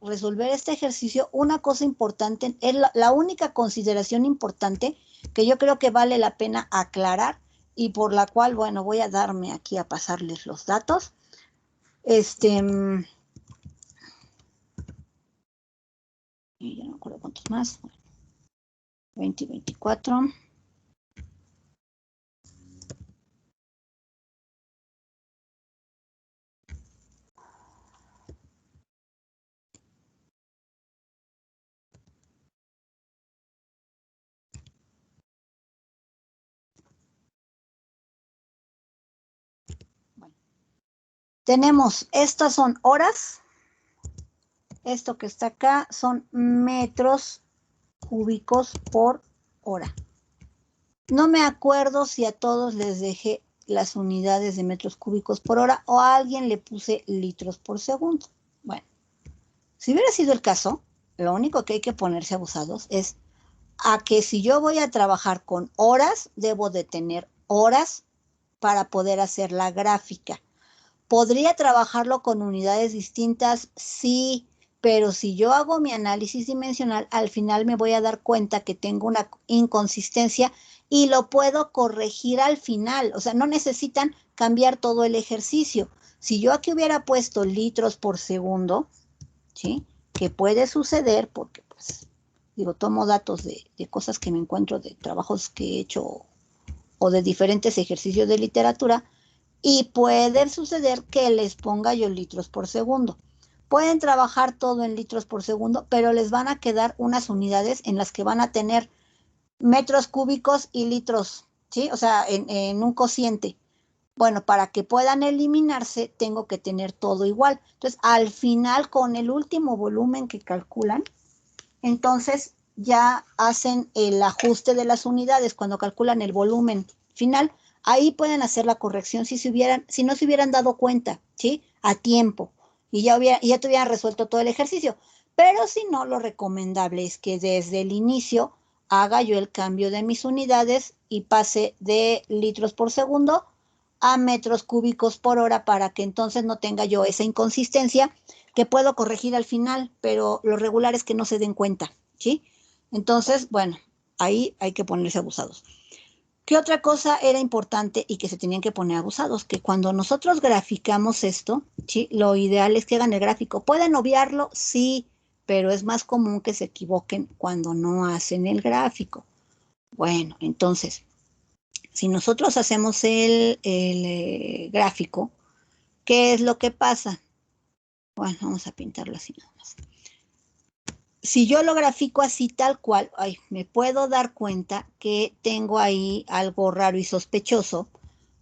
este ejercicio, una cosa importante, es la única consideración importante que yo creo que vale la pena aclarar y por la cual, bueno, voy a darme aquí a pasarles los datos. Y ya no me acuerdo cuántos más. 20 y 24. Tenemos, estas son horas. Esto que está acá son metros cúbicos por hora. No me acuerdo si a todos les dejé las unidades de metros cúbicos por hora o a alguien le puse litros por segundo. Bueno, si hubiera sido el caso, lo único que hay que ponerse abusados es a que si yo voy a trabajar con horas, debo de tener horas para poder hacer la gráfica. ¿Podría trabajarlo con unidades distintas? Sí, pero si yo hago mi análisis dimensional, al final me voy a dar cuenta que tengo una inconsistencia y lo puedo corregir al final. O sea, no necesitan cambiar todo el ejercicio. Si yo aquí hubiera puesto litros por segundo, ¿sí? Que puede suceder porque, pues, digo, tomo datos de cosas que me encuentro, de trabajos que he hecho o de diferentes ejercicios de literatura, y puede suceder que les ponga yo litros por segundo. Pueden trabajar todo en litros por segundo, pero les van a quedar unas unidades en las que van a tener metros cúbicos y litros, ¿sí? O sea, en un cociente. Bueno, para que puedan eliminarse, tengo que tener todo igual. Entonces, al final, con el último volumen que calculan, entonces ya hacen el ajuste de las unidades cuando calculan el volumen final. Ahí pueden hacer la corrección si no se hubieran dado cuenta, ¿sí? A tiempo. Y ya tuvieran resuelto todo el ejercicio. Pero si no, lo recomendable es que desde el inicio haga yo el cambio de mis unidades y pase de litros por segundo a metros cúbicos por hora para que entonces no tenga yo esa inconsistencia que puedo corregir al final, pero lo regular es que no se den cuenta, ¿sí? Entonces, bueno, ahí hay que ponerse abusados. ¿Qué otra cosa era importante y que se tenían que poner abusados? Que cuando nosotros graficamos esto, ¿sí? Lo ideal es que hagan el gráfico. ¿Pueden obviarlo? Sí, pero es más común que se equivoquen cuando no hacen el gráfico. Bueno, entonces, si nosotros hacemos el gráfico, ¿qué es lo que pasa? Bueno, vamos a pintarlo así nada más. Si yo lo grafico así tal cual, me puedo dar cuenta que tengo ahí algo raro y sospechoso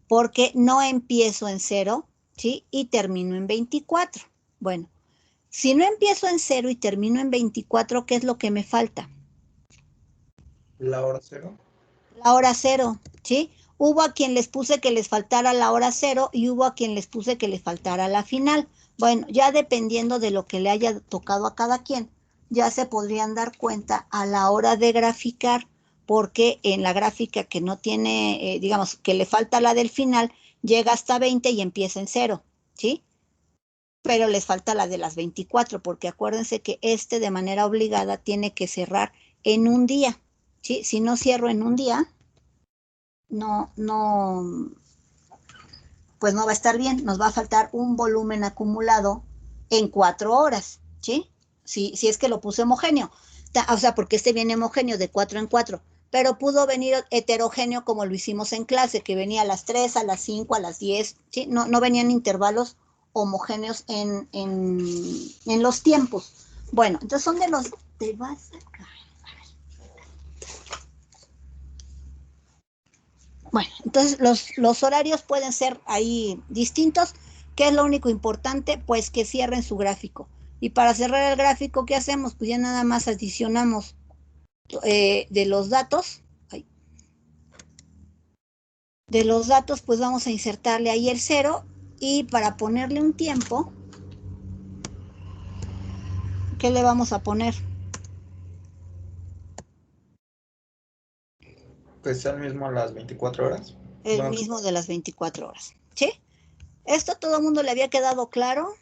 porque no empiezo en 0, ¿sí? Y termino en 24. Bueno, si no empiezo en 0 y termino en 24, ¿qué es lo que me falta? La hora 0. La hora 0, ¿sí? Hubo a quien les puse que les faltara la hora 0 y hubo a quien les puse que les faltara la final. Bueno, ya dependiendo de lo que le haya tocado a cada quien, ya se podrían dar cuenta a la hora de graficar, porque en la gráfica que no tiene, digamos, que le falta la del final, llega hasta 20 y empieza en 0, ¿sí? Pero les falta la de las 24, porque acuérdense que de manera obligada tiene que cerrar en un día, ¿sí? Si no cierro en un día, pues no va a estar bien, nos va a faltar un volumen acumulado en 4 horas, ¿sí? Si es que lo puse homogéneo, o sea, porque viene homogéneo de 4 en 4, pero pudo venir heterogéneo como lo hicimos en clase, que venía a las 3, a las 5, a las 10, ¿sí? No venían intervalos homogéneos en los tiempos. Bueno, entonces son de los... Te vas a caer. Bueno, entonces los horarios pueden ser ahí distintos. ¿Qué es lo único importante? Pues que cierren su gráfico. Y para cerrar el gráfico, ¿qué hacemos? Pues ya nada más adicionamos de los datos. De los datos, pues vamos a insertarle ahí el 0. Y para ponerle un tiempo, ¿qué le vamos a poner? Pues sea el mismo a las 24 horas. El Bueno, mismo de las 24 horas. ¿Sí? ¿Esto a todo el mundo le había quedado claro?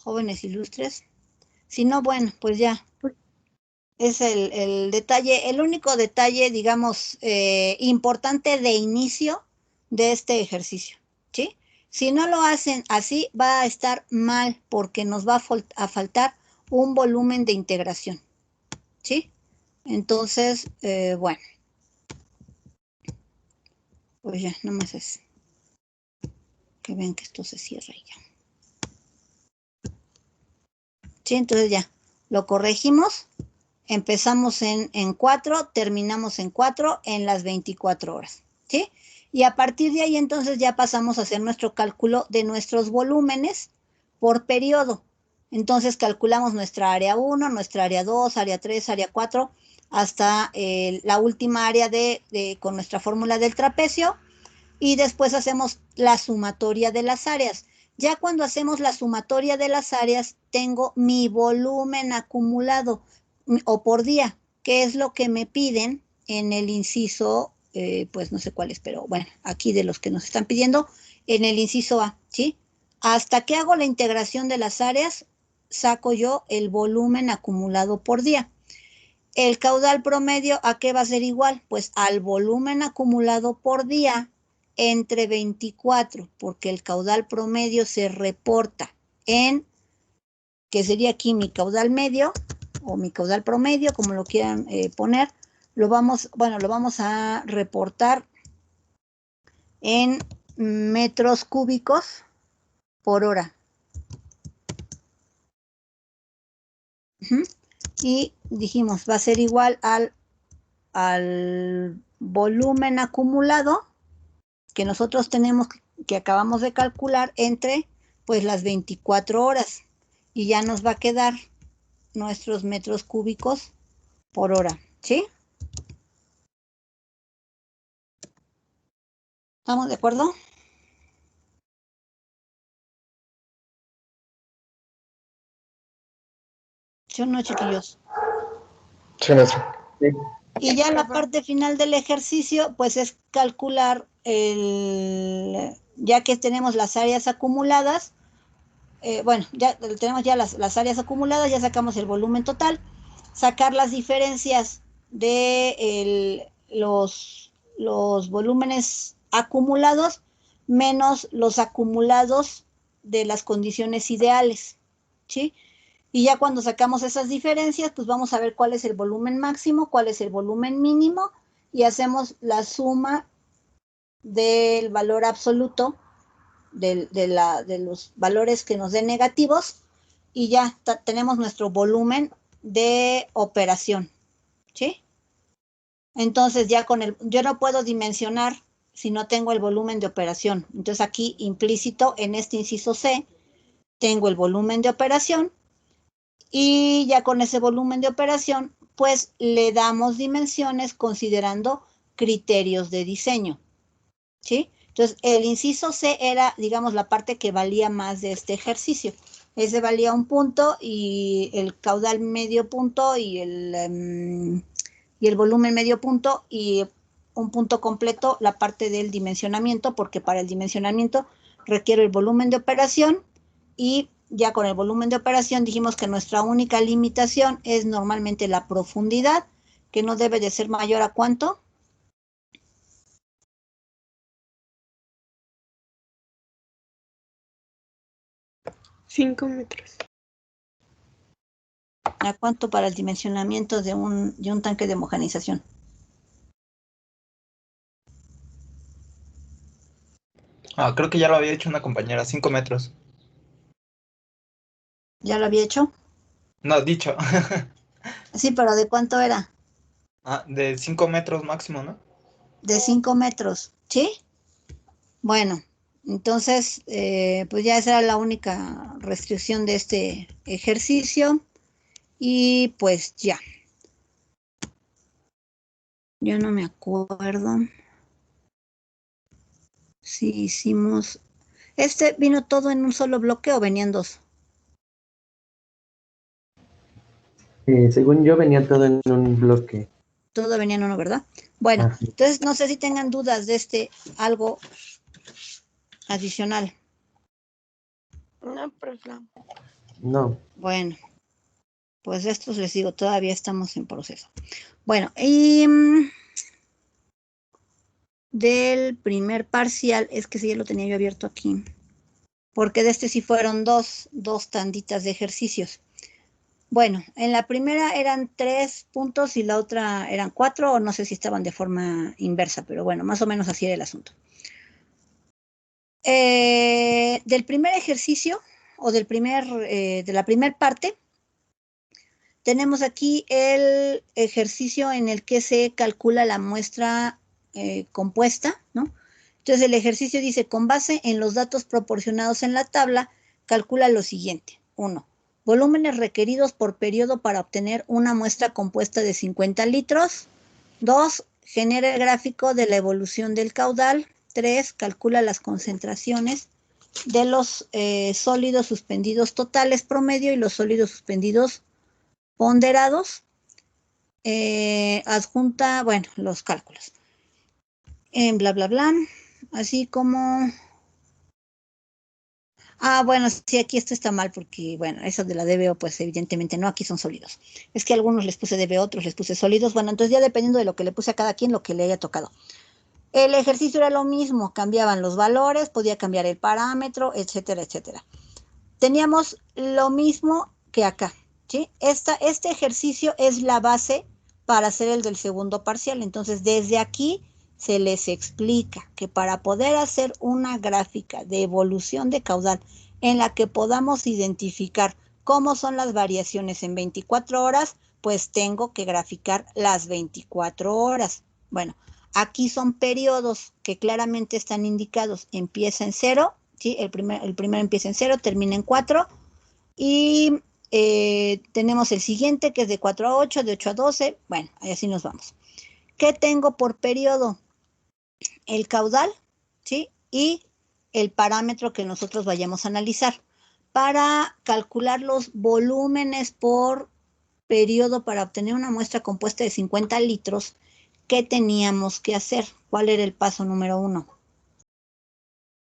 Jóvenes ilustres. Si no, bueno, pues ya. Es el detalle, el único detalle, digamos, importante de inicio de este ejercicio, ¿sí? Si no lo hacen así, va a estar mal porque nos va a faltar un volumen de integración, ¿sí? Entonces, bueno, pues ya, nomás es que vean que esto se cierra y ya. Sí, entonces ya, lo corregimos, empezamos en 4, terminamos en 4 en las 24 horas, ¿sí? Y a partir de ahí entonces ya pasamos a hacer nuestro cálculo de nuestros volúmenes por periodo. Entonces calculamos nuestra área 1, nuestra área 2, área 3, área 4, hasta la última área con nuestra fórmula del trapecio, y después hacemos la sumatoria de las áreas. Ya cuando hacemos la sumatoria de las áreas, tengo mi volumen acumulado o por día, que es lo que me piden en el inciso, pues no sé cuál es, pero bueno, aquí de los que nos están pidiendo, en el inciso A, ¿sí? Hasta que hago la integración de las áreas, saco yo el volumen acumulado por día. El caudal promedio, ¿a qué va a ser igual? Pues al volumen acumulado por día entre 24, porque el caudal promedio se reporta en, que sería aquí mi caudal medio, o mi caudal promedio, como lo quieran poner, lo vamos a reportar en metros cúbicos por hora. Y dijimos, va a ser igual al volumen acumulado que nosotros tenemos, que acabamos de calcular, entre pues las 24 horas. Y ya nos va a quedar nuestros metros cúbicos por hora, ¿sí? ¿Estamos de acuerdo? ¿Sí o no, chiquillos? Sí, maestro. Sí. Y ya la Profe. parte final del ejercicio, pues es calcular ya que tenemos las áreas acumuladas, bueno, ya tenemos ya las áreas acumuladas, ya sacamos el volumen total, sacar las diferencias de los volúmenes acumulados menos los acumulados de las condiciones ideales, ¿sí? Y ya cuando sacamos esas diferencias, pues vamos a ver cuál es el volumen máximo, cuál es el volumen mínimo, y hacemos la suma del valor absoluto de los valores que nos den negativos, y ya tenemos nuestro volumen de operación, ¿sí? Entonces ya yo no puedo dimensionar si no tengo el volumen de operación. Entonces aquí implícito en este inciso C, tengo el volumen de operación, y ya con ese volumen de operación, pues le damos dimensiones considerando criterios de diseño, ¿sí? Entonces, el inciso C era, digamos, la parte que valía más de este ejercicio. Ese valía 1 punto, y el caudal medio punto, y el volumen medio punto, y 1 punto completo la parte del dimensionamiento, porque para el dimensionamiento requiero el volumen de operación, y ya con el volumen de operación dijimos que nuestra única limitación es normalmente la profundidad, que no debe de ser mayor a ¿cuánto? 5 metros. ¿A cuánto para el dimensionamiento de un tanque de homogenización? Creo que ya lo había hecho una compañera, 5 metros. ¿Ya lo había hecho? No, dicho. Sí, pero ¿de cuánto era? De 5 metros máximo, ¿no? De 5 metros, ¿sí? Bueno, entonces, pues ya esa era la única restricción de este ejercicio, y pues ya. Yo no me acuerdo si hicimos... ¿Vino todo en un solo bloque o venían dos? Según yo venía todo en un bloque. Todo venía en uno, ¿verdad? Bueno, Ajá. entonces no sé si tengan dudas de algo adicional. No, profe. No. Bueno, pues estos les digo, todavía estamos en proceso. Bueno, y del primer parcial, es que sí, ya lo tenía yo abierto aquí, porque de este sí fueron dos tanditas de ejercicios. Bueno, en la primera eran 3 puntos y la otra eran 4, o no sé si estaban de forma inversa, pero bueno, más o menos así era el asunto. Del primer ejercicio, o de la primera parte, tenemos aquí el ejercicio en el que se calcula la muestra compuesta, ¿no? Entonces el ejercicio dice, con base en los datos proporcionados en la tabla, calcula lo siguiente. 1. Volúmenes requeridos por periodo para obtener una muestra compuesta de 50 litros. 2. Genera el gráfico de la evolución del caudal. 3. Calcula las concentraciones de los sólidos suspendidos totales promedio y los sólidos suspendidos ponderados. Adjunta, bueno, los cálculos. Bla, bla, bla. Así como... bueno, sí, aquí esto está mal porque, bueno, eso de la DBO, pues evidentemente no, aquí son sólidos. Es que a algunos les puse DBO, otros les puse sólidos. Bueno, entonces ya dependiendo de lo que le puse a cada quien, lo que le haya tocado. El ejercicio era lo mismo, cambiaban los valores, podía cambiar el parámetro, etcétera, etcétera. Teníamos lo mismo que acá, ¿sí? Este ejercicio es la base para hacer el del segundo parcial. Entonces, desde aquí se les explica que para poder hacer una gráfica de evolución de caudal en la que podamos identificar cómo son las variaciones en 24 horas, pues tengo que graficar las 24 horas. Bueno, aquí son periodos que claramente están indicados. Empieza en 0, ¿sí? El primero empieza en 0, termina en 4. Y tenemos el siguiente que es de 4 a 8, de 8 a 12. Bueno, así nos vamos. ¿Qué tengo por periodo? El caudal, ¿sí? Y el parámetro que nosotros vayamos a analizar. Para calcular los volúmenes por periodo para obtener una muestra compuesta de 50 litros, ¿qué teníamos que hacer? ¿Cuál era el paso número 1?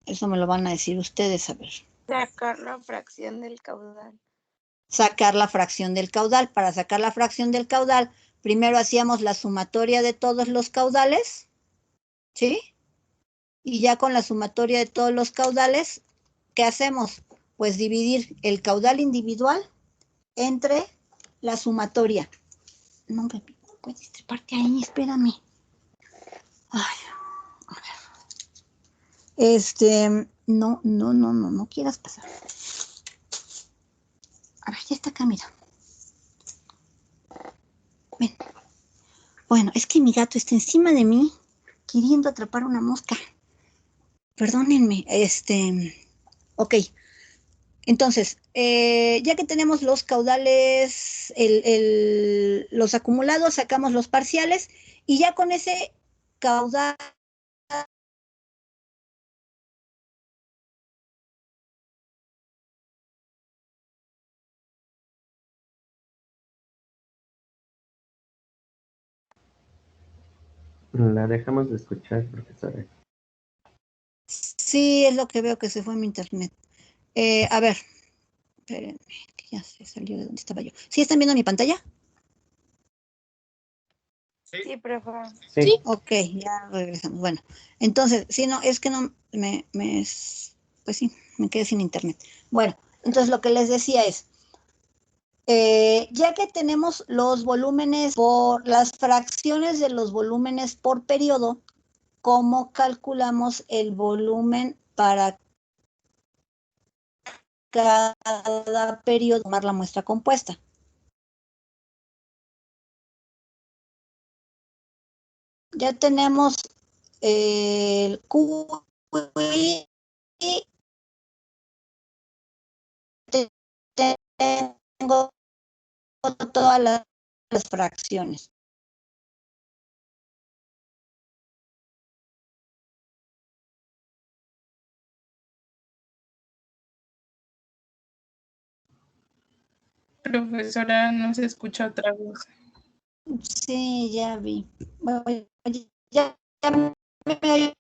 Eso me lo van a decir ustedes, a ver. Sacar la fracción del caudal. Sacar la fracción del caudal. Para sacar la fracción del caudal, primero hacíamos la sumatoria de todos los caudales, ¿sí? Y ya con la sumatoria de todos los caudales, ¿qué hacemos? Pues dividir el caudal individual entre la sumatoria. No me puedes treparte ahí, espérame. Ay, a ver. No quieras pasar. A ver, ya está acá, mira. Ven. Bueno, es que mi gato está encima de mí queriendo atrapar una mosca. Perdónenme, ok. Entonces, ya que tenemos los caudales, los acumulados, sacamos los parciales y ya con ese caudal La dejamos de escuchar, profesora. sí es lo que veo que se fue mi internet. A ver, espérenme, que ya se salió de donde estaba yo. ¿Sí están viendo mi pantalla? Sí, profe. Sí. Ok, ya regresamos. Bueno, entonces, sí, no, es que no pues sí, me quedé sin internet. Bueno, entonces lo que les decía es, ya que tenemos los volúmenes por las fracciones de los volúmenes por periodo, ¿cómo calculamos el volumen para cada periodo? Tomar la muestra compuesta. Ya tenemos el QI y tengo todas las fracciones. Profesora, no se escucha otra vez. Sí, ya vi. Bueno, ya me oye.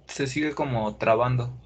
Se sigue como trabando.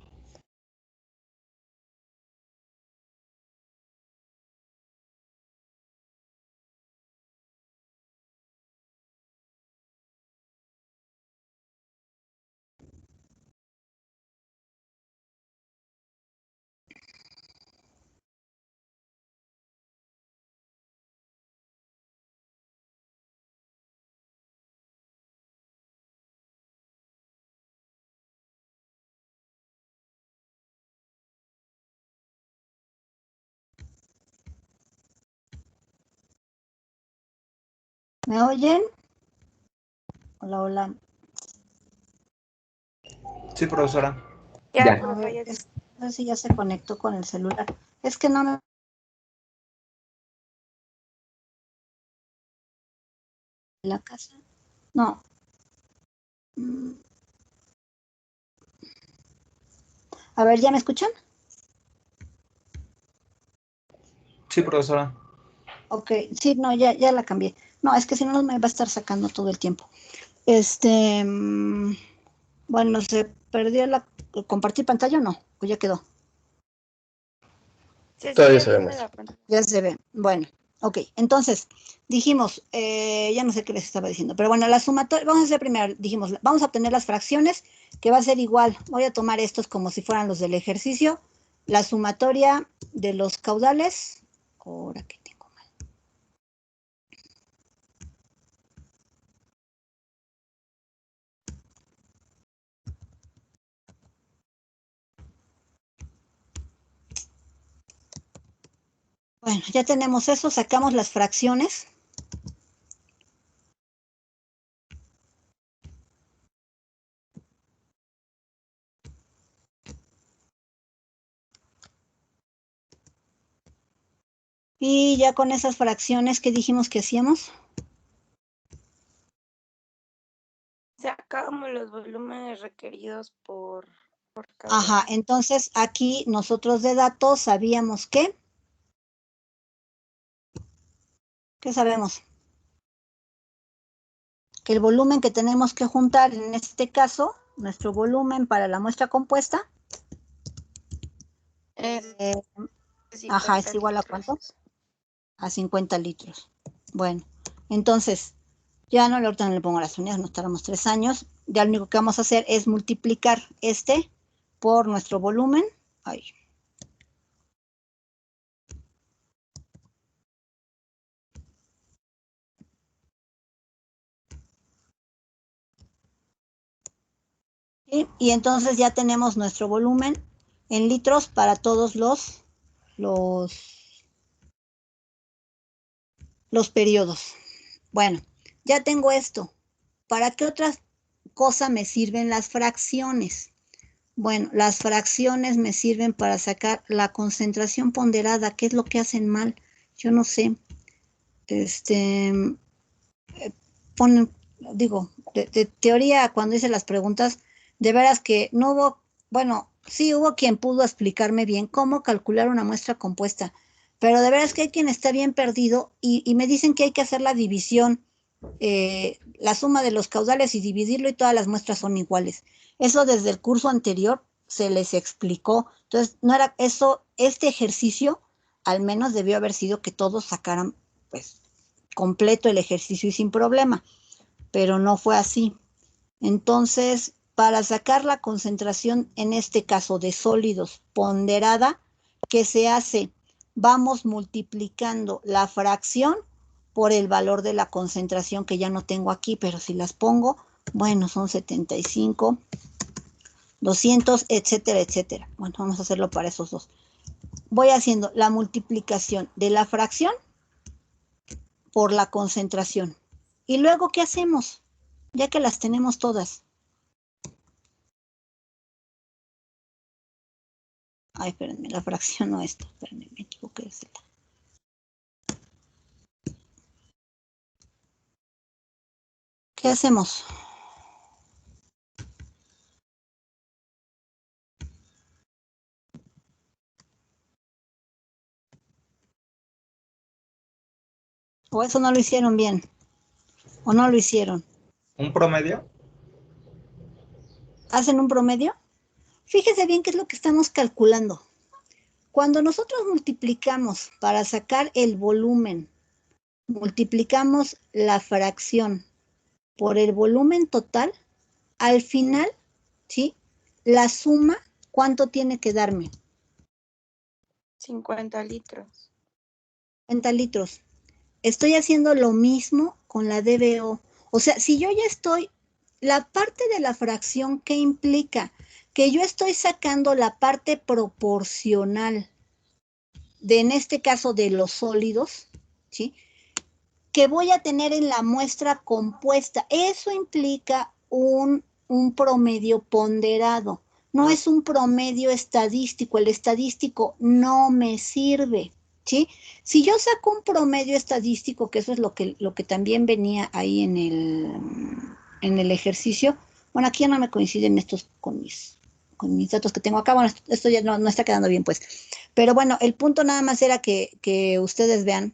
¿Me oyen? Hola, hola. Sí, profesora. Ya, Ya. A profe, ver, ya. no sé si ya se conectó con el celular. Es que no me... ¿La casa? No. A ver, ¿ya me escuchan? Sí, profesora. Ok, sí, no, ya la cambié. No, es que si no me va a estar sacando todo el tiempo. Bueno, ¿se perdió compartir pantalla o no? ¿O ya quedó? Se Todavía sigue viendo sabemos. la pantalla. Ya se ve. Bueno, ok. Entonces, dijimos, ya no sé qué les estaba diciendo, pero bueno, la sumatoria, vamos a hacer primero, dijimos, vamos a obtener las fracciones, que va a ser igual. Voy a tomar estos como si fueran los del ejercicio. La sumatoria de los caudales. Ahora que tengo mal. Bueno, ya tenemos eso, sacamos las fracciones. Y ya con esas fracciones, ¿qué dijimos que hacíamos? Sacamos los volúmenes requeridos por Ajá, caudal. entonces aquí nosotros de datos sabíamos que, ¿qué sabemos? Que el volumen que tenemos que juntar, en este caso, nuestro volumen para la muestra compuesta, Es eh, ajá, 50 es igual a litros. ¿cuánto? A 50 litros. Bueno, entonces, ya no, ahorita no le pongo las unidades, nos tardamos 3 años, ya lo único que vamos a hacer es multiplicar este por nuestro volumen. Ay. Y entonces ya tenemos nuestro volumen en litros para todos los, los periodos. Bueno, ya tengo esto. ¿Para qué otra cosa me sirven las fracciones? Bueno, las fracciones me sirven para sacar la concentración ponderada. ¿Qué es lo que hacen mal? Yo no sé. Ponen, digo, de teoría, cuando hice las preguntas, de veras que no hubo, bueno, sí hubo quien pudo explicarme bien cómo calcular una muestra compuesta, pero de veras que hay quien está bien perdido y me dicen que hay que hacer la división, la suma de los caudales y dividirlo y todas las muestras son iguales. Eso desde el curso anterior se les explicó. Entonces, no era eso, este ejercicio al menos debió haber sido que todos sacaran, pues, completo el ejercicio y sin problema, pero no fue así. Entonces, para sacar la concentración, en este caso de sólidos ponderada, ¿qué se hace? Vamos multiplicando la fracción por el valor de la concentración que ya no tengo aquí, pero si las pongo, bueno, son 75, 200, etcétera, etcétera. Bueno, vamos a hacerlo para esos dos. Voy haciendo la multiplicación de la fracción por la concentración. ¿Y luego qué hacemos? Ya que las tenemos todas. Ay, espérenme, la fracción no está. Espérenme, me equivoqué de Z. ¿Qué hacemos? O eso no lo hicieron bien. O no lo hicieron. ¿Un promedio? ¿Hacen un promedio? Fíjese bien qué es lo que estamos calculando. Cuando nosotros multiplicamos para sacar el volumen, multiplicamos la fracción por el volumen total, al final, ¿sí? La suma, ¿cuánto tiene que darme? 50 litros. 50 litros. Estoy haciendo lo mismo con la DBO. O sea, si yo ya estoy, la parte de la fracción, ¿qué implica? Que yo estoy sacando la parte proporcional de, en este caso, de los sólidos, ¿sí? que voy a tener en la muestra compuesta. Eso implica un promedio ponderado. No es un promedio estadístico. El estadístico no me sirve, ¿sí? Si yo saco un promedio estadístico, que eso es lo que también venía ahí en el ejercicio, bueno, aquí ya no me coinciden estos con mis datos que tengo acá. Bueno, esto ya no está quedando bien, pues. Pero bueno, el punto nada más era que ustedes vean.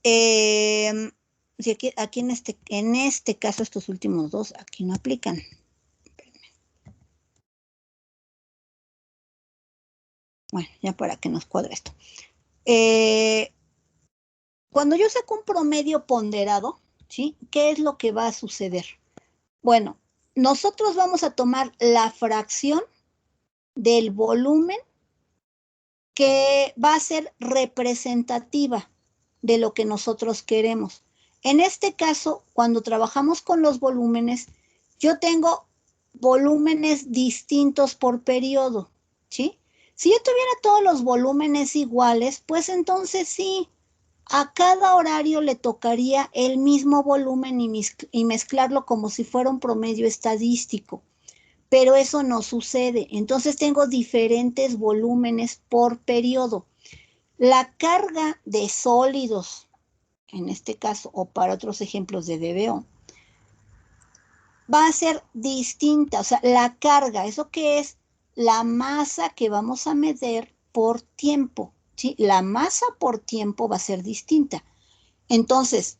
Si aquí en este caso, estos últimos dos, aquí no aplican. Bueno, ya para que nos cuadre esto. Cuando yo saco un promedio ponderado, ¿sí? ¿Qué es lo que va a suceder? Bueno, nosotros vamos a tomar la fracción del volumen que va a ser representativa de lo que nosotros queremos. En este caso, cuando trabajamos con los volúmenes, yo tengo volúmenes distintos por periodo, ¿sí? Si yo tuviera todos los volúmenes iguales, pues entonces sí, a cada horario le tocaría el mismo volumen y mezclarlo como si fuera un promedio estadístico. Pero eso no sucede. Entonces tengo diferentes volúmenes por periodo. La carga de sólidos, en este caso, o para otros ejemplos de DBO, va a ser distinta. O sea, la carga, ¿eso qué es? La masa que vamos a medir por tiempo, ¿sí? La masa por tiempo va a ser distinta. Entonces,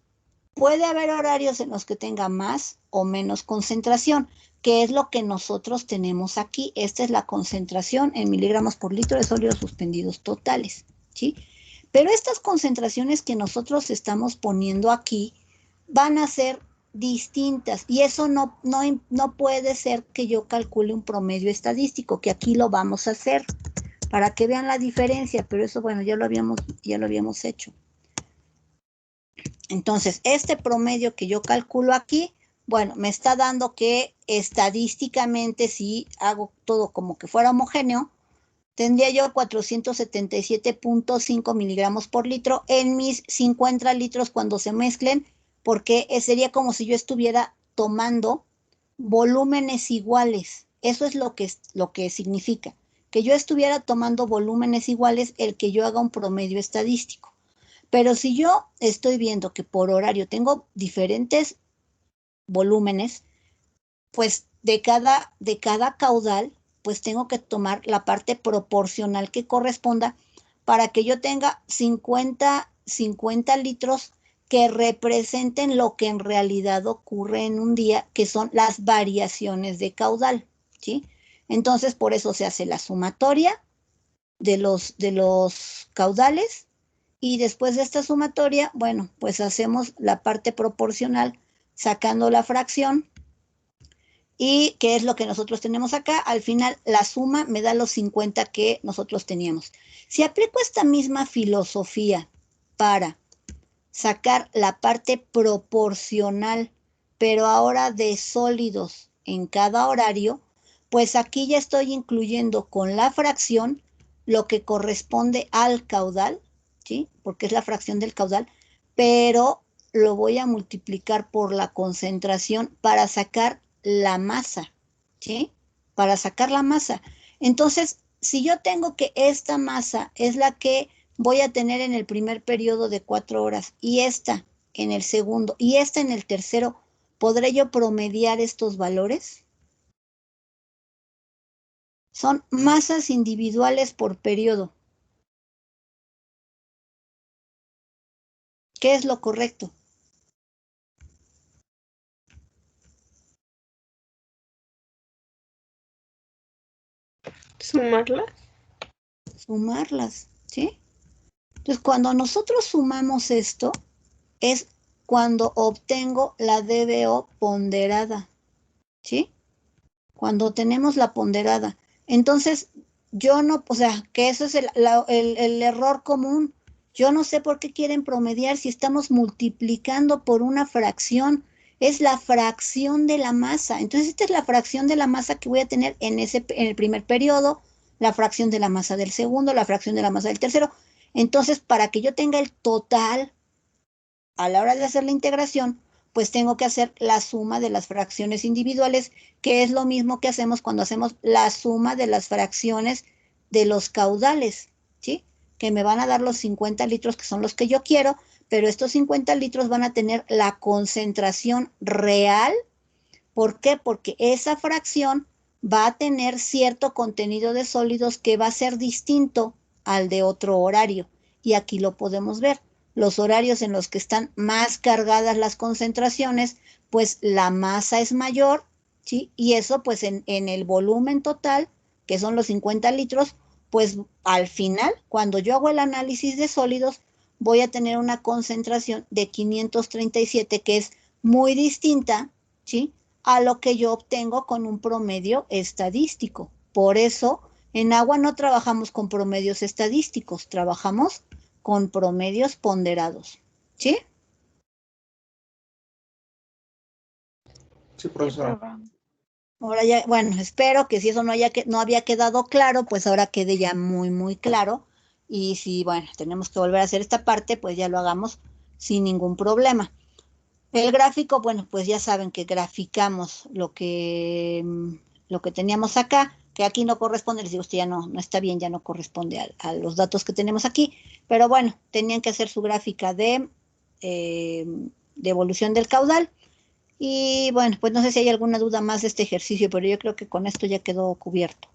puede haber horarios en los que tenga más o menos concentración, que es lo que nosotros tenemos aquí. Esta es la concentración en miligramos por litro de sólidos suspendidos totales, ¿sí? Pero estas concentraciones que nosotros estamos poniendo aquí van a ser distintas y eso no puede ser que yo calcule un promedio estadístico, que aquí lo vamos a hacer para que vean la diferencia, pero eso, bueno, ya lo habíamos hecho. Entonces, este promedio que yo calculo aquí, bueno, me está dando que estadísticamente, si hago todo como que fuera homogéneo, tendría yo 477.5 miligramos por litro en mis 50 litros cuando se mezclen, porque sería como si yo estuviera tomando volúmenes iguales. Eso es lo que significa, que yo estuviera tomando volúmenes iguales el que yo haga un promedio estadístico. Pero si yo estoy viendo que por horario tengo diferentes volúmenes, pues de cada caudal, pues tengo que tomar la parte proporcional que corresponda para que yo tenga 50 litros que representen lo que en realidad ocurre en un día, que son las variaciones de caudal, ¿sí? Entonces, por eso se hace la sumatoria de los caudales. Y después de esta sumatoria, bueno, pues hacemos la parte proporcional sacando la fracción. ¿Y qué es lo que nosotros tenemos acá? Al final, la suma me da los 50 que nosotros teníamos. Si aplico esta misma filosofía para sacar la parte proporcional, pero ahora de sólidos en cada horario, pues aquí ya estoy incluyendo con la fracción lo que corresponde al caudal, ¿sí? Porque es la fracción del caudal, pero lo voy a multiplicar por la concentración para sacar la masa, ¿sí? Para sacar la masa. Entonces, si yo tengo que esta masa es la que voy a tener en el primer periodo de 4 horas y esta en el segundo y esta en el tercero, ¿podré yo promediar estos valores? Son masas individuales por periodo. ¿Qué es lo correcto? ¿Sumarlas? Sumarlas, ¿sí? Entonces, cuando nosotros sumamos esto, es cuando obtengo la DBO ponderada, ¿sí? Cuando tenemos la ponderada. Entonces, yo no, o sea, que eso es el error común. Yo no sé por qué quieren promediar si estamos multiplicando por una fracción. Es la fracción de la masa. Entonces, esta es la fracción de la masa que voy a tener en el primer periodo, la fracción de la masa del segundo, la fracción de la masa del tercero. Entonces, para que yo tenga el total a la hora de hacer la integración, pues tengo que hacer la suma de las fracciones individuales, que es lo mismo que hacemos cuando hacemos la suma de las fracciones de los caudales, ¿sí? Que me van a dar los 50 litros, que son los que yo quiero, pero estos 50 litros van a tener la concentración real. ¿Por qué? Porque esa fracción va a tener cierto contenido de sólidos que va a ser distinto al de otro horario. Y aquí lo podemos ver. Los horarios en los que están más cargadas las concentraciones, pues la masa es mayor, ¿sí? Y eso pues en el volumen total, que son los 50 litros, pues al final, cuando yo hago el análisis de sólidos, voy a tener una concentración de 537, que es muy distinta, ¿sí? A lo que yo obtengo con un promedio estadístico. Por eso, en agua no trabajamos con promedios estadísticos, trabajamos con promedios ponderados. ¿Sí? Sí, Sí, profesora. profe. Ahora ya, bueno, espero que si eso no había quedado claro, pues ahora quede ya muy, muy claro. Y si, bueno, tenemos que volver a hacer esta parte, pues ya lo hagamos sin ningún problema. El gráfico, bueno, pues ya saben que graficamos lo que teníamos acá, que aquí no corresponde, les digo, usted ya no está bien, ya no corresponde a los datos que tenemos aquí, pero bueno, tenían que hacer su gráfica de evolución del caudal. Y bueno, pues no sé si hay alguna duda más de este ejercicio, pero yo creo que con esto ya quedó cubierto.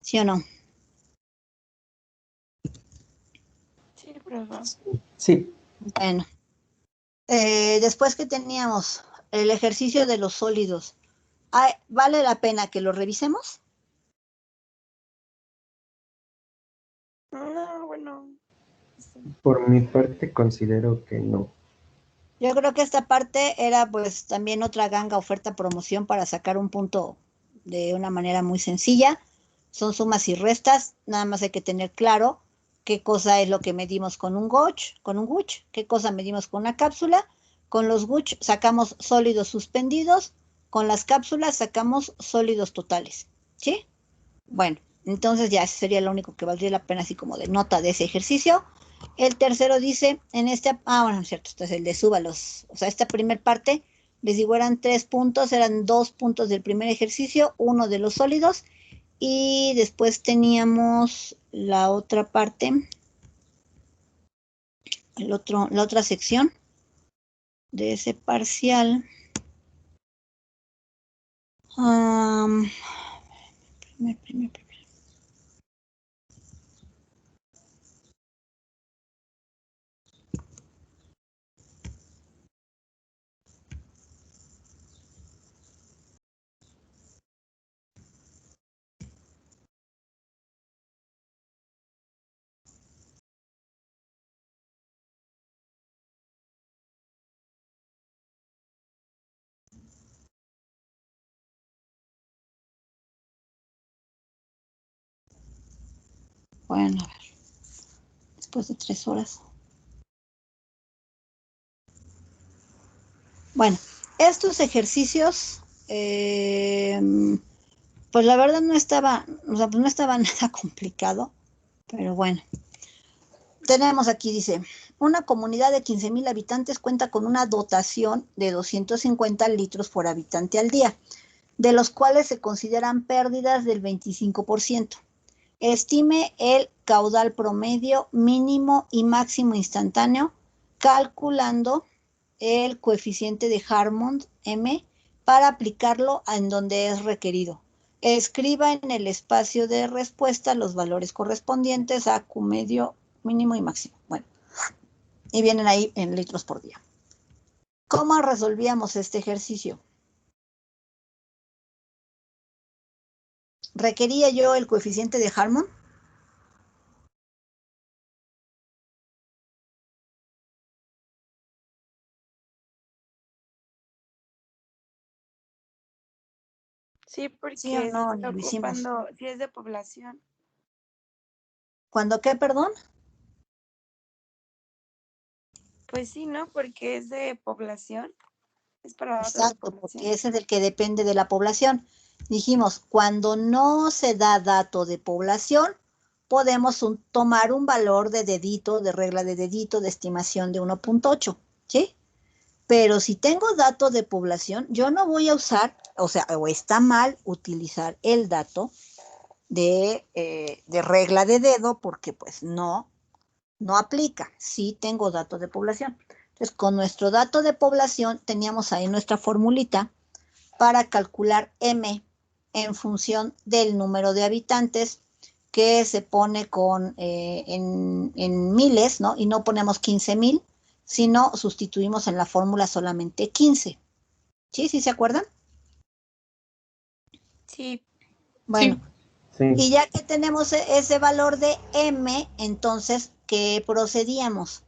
¿Sí o no? Sí, profe. Sí, Bueno, después que teníamos el ejercicio de los sólidos, ¿vale la pena que lo revisemos? No, bueno. por mi parte considero que no. Yo creo que esta parte era pues también otra ganga oferta promoción para sacar un punto de una manera muy sencilla. Son sumas y restas, nada más hay que tener claro qué cosa es lo que medimos con un gauge, qué cosa medimos con una cápsula. Con los gauge sacamos sólidos suspendidos, con las cápsulas sacamos sólidos totales. ¿Sí? Bueno, entonces ya ese sería lo único que valdría la pena así como de nota de ese ejercicio. El tercero dice, bueno, es cierto, este es el de súbalos, o sea, esta primer parte, les digo, eran 3 puntos, eran 2 puntos del primer ejercicio, uno de los sólidos, y después teníamos la otra parte, la otra sección de ese parcial. Primer. Bueno, a ver, después de 3 horas. Bueno, estos ejercicios, pues la verdad no estaba, o sea, pues no estaba nada complicado, pero bueno. Tenemos aquí, dice, una comunidad de 15,000 habitantes cuenta con una dotación de 250 litros por habitante al día, de los cuales se consideran pérdidas del 25%. Estime el caudal promedio mínimo y máximo instantáneo, calculando el coeficiente de Harmon, M, para aplicarlo en donde es requerido. Escriba en el espacio de respuesta los valores correspondientes a Q medio, mínimo y máximo. Bueno, y vienen ahí en litros por día. ¿Cómo resolvíamos este ejercicio? ¿Requería yo el coeficiente de Harmon? Sí, ¿Sí o porque se no? Ni está lo hicimos. ocupando, si es de población. ¿Cuándo qué, perdón? Pues sí, ¿no? Porque es de población. Es para datos de Exacto, porque población. ese es el que depende de la población. Dijimos, cuando no se da dato de población, podemos tomar un valor de dedito, de regla de dedito, de estimación de 1.8, ¿sí? Pero si tengo datos de población, yo no voy a usar, o sea, o está mal utilizar el dato de regla de dedo, porque pues no aplica. Sí tengo datos de población. Entonces, con nuestro dato de población teníamos ahí nuestra formulita para calcular M en función del número de habitantes, que se pone en miles, ¿no? Y no ponemos 15,000, sino sustituimos en la fórmula solamente 15. ¿Sí? ¿Sí se acuerdan? Sí, Bueno, Sí. y ya que tenemos ese valor de M, entonces, ¿qué procedíamos?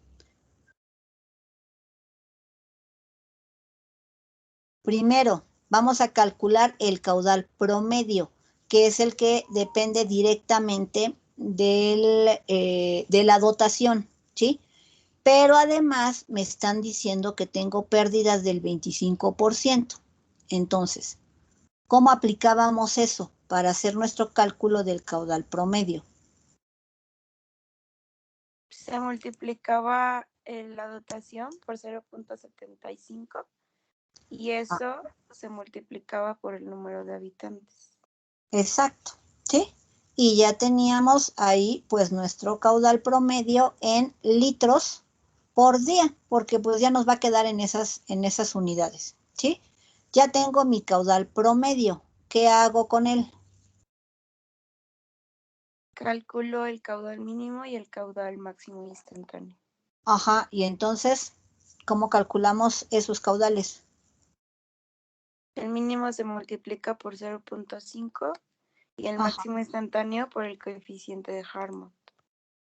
Primero, vamos a calcular el caudal promedio, que es el que depende directamente de la dotación, ¿sí? Pero además me están diciendo que tengo pérdidas del 25%. Entonces, ¿cómo aplicábamos eso para hacer nuestro cálculo del caudal promedio? se multiplicaba la dotación por 0.75 y eso se multiplicaba por el número de habitantes. Exacto, ¿sí? Y ya teníamos ahí pues nuestro caudal promedio en litros por día, porque pues ya nos va a quedar en esas unidades, ¿sí? Ya tengo mi caudal promedio. ¿Qué hago con él? Calculo el caudal mínimo y el caudal máximo instantáneo. Ajá, y entonces, ¿cómo calculamos esos caudales? El mínimo se multiplica por 0.5 y el Ajá, máximo instantáneo por el coeficiente de Harmon.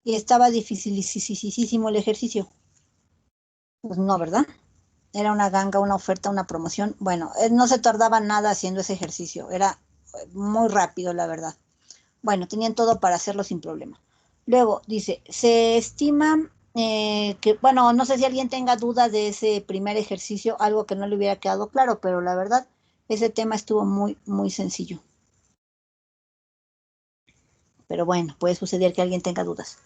y estaba dificilísimo el ejercicio. Pues no, ¿verdad? Era una ganga, una oferta, una promoción. Bueno, no se tardaba nada haciendo ese ejercicio. Era muy rápido, la verdad. Bueno, tenían todo para hacerlo sin problema. Luego dice, se estima que, bueno, no sé si alguien tenga duda de ese primer ejercicio, algo que no le hubiera quedado claro, pero la verdad, ese tema estuvo muy, muy sencillo. Pero bueno, puede suceder que alguien tenga dudas.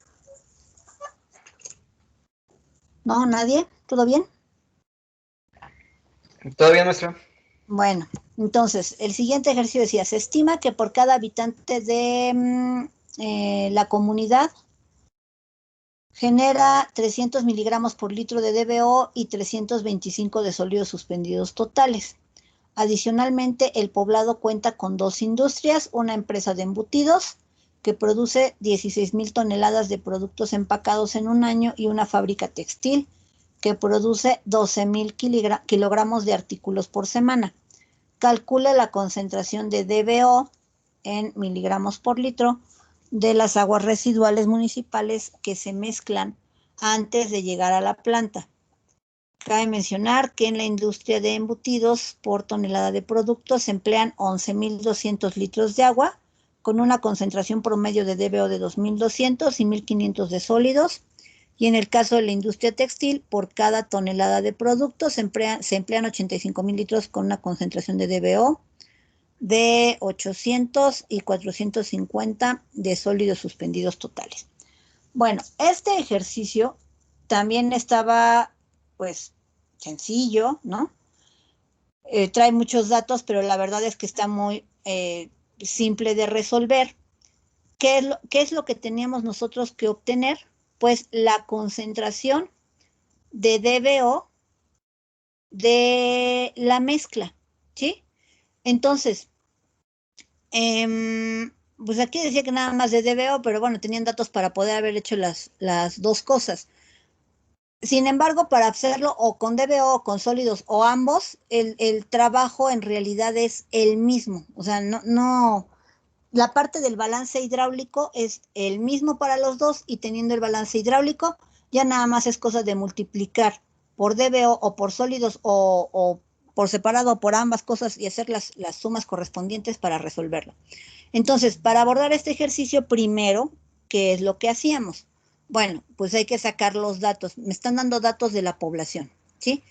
¿No? ¿Nadie? ¿Todo bien? ¿Todo bien, maestro? Bueno, entonces, el siguiente ejercicio decía, se estima que por cada habitante de la comunidad genera 300 miligramos por litro de DBO y 325 de sólidos suspendidos totales. Adicionalmente, el poblado cuenta con 2 industrias, una empresa de embutidos que produce 16,000 toneladas de productos empacados en un año y una fábrica textil que produce 12,000 kilogramos de artículos por semana. Calcula la concentración de DBO en miligramos por litro de las aguas residuales municipales que se mezclan antes de llegar a la planta. Cabe mencionar que en la industria de embutidos por tonelada de productos se emplean 11,200 litros de agua con una concentración promedio de DBO de 2,200 y 1,500 de sólidos. Y en el caso de la industria textil, por cada tonelada de productos se emplean 85,000 litros con una concentración de DBO de 800 y 450 de sólidos suspendidos totales. Bueno, este ejercicio también estaba, pues, sencillo, ¿no? Trae muchos datos, pero la verdad es que está muy simple de resolver. ¿Qué es lo que teníamos nosotros que obtener? Pues la concentración de DBO de la mezcla, ¿sí? Entonces, pues aquí decía que nada más de DBO, pero bueno, tenían datos para poder haber hecho las dos cosas. Sin embargo, para hacerlo o con DBO o con sólidos o ambos, el trabajo en realidad es el mismo. O sea, no, la parte del balance hidráulico es el mismo para los dos y teniendo el balance hidráulico, ya nada más es cosa de multiplicar por DBO o por sólidos o por separado o por ambas cosas y hacer las sumas correspondientes para resolverlo. Entonces, para abordar este ejercicio, primero, ¿qué es lo que hacíamos? Bueno, pues hay que sacar los datos. Me están dando datos de la población, ¿sí?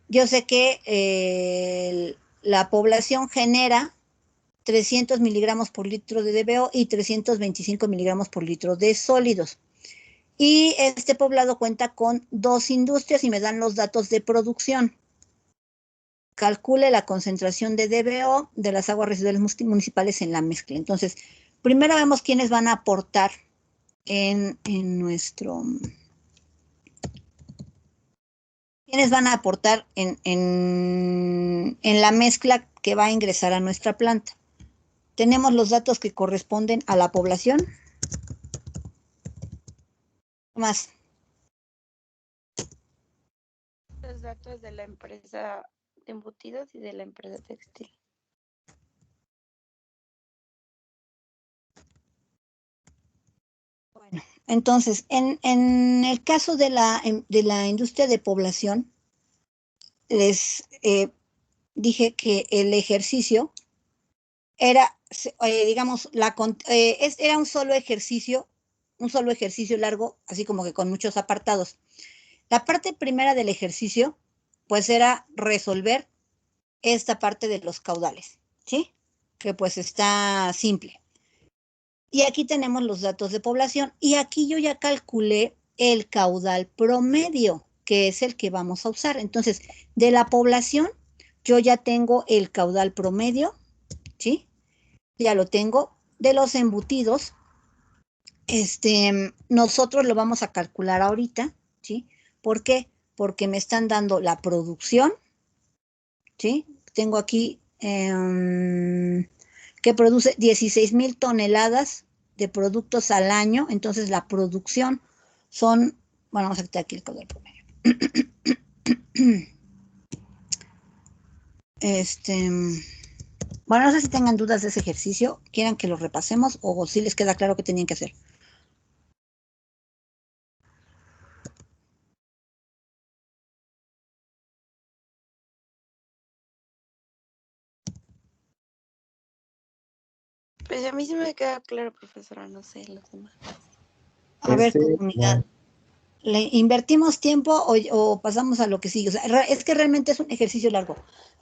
Yo sé que la población genera 300 miligramos por litro de DBO y 325 miligramos por litro de sólidos. Y este poblado cuenta con 2 industrias y me dan los datos de producción. Calcule la concentración de DBO de las aguas residuales municipales en la mezcla. Entonces, primero vemos quiénes van a aportar en nuestro... ¿Quiénes van a aportar en la mezcla que va a ingresar a nuestra planta? Tenemos los datos que corresponden a la población. ¿Qué más? Los datos de la empresa de embutidos y de la empresa textil. Bueno, entonces, en el caso de la industria de población, les dije que el ejercicio era, digamos, era un solo ejercicio largo, así como que con muchos apartados. La parte primera del ejercicio, pues era resolver esta parte de los caudales, ¿sí? Que pues está simple. Y aquí tenemos los datos de población y aquí yo ya calculé el caudal promedio, que es el que vamos a usar. Entonces, de la población, yo ya tengo el caudal promedio, ¿sí? Ya lo tengo. De los embutidos, nosotros lo vamos a calcular ahorita, ¿sí? ¿Por qué? Porque me están dando la producción, ¿sí? Tengo aquí que produce 16,000 toneladas de productos al año, entonces la producción son, bueno, vamos a quitar aquí el caudal promedio. Bueno, no sé si tengan dudas de ese ejercicio, quieran que lo repasemos o si les queda claro qué tenían que hacer. Pues a mí sí me queda claro, profesora, no sé los demás. A ver, Este, comunidad, ¿le invertimos tiempo o pasamos a lo que sigue? O sea, es que realmente es un ejercicio largo.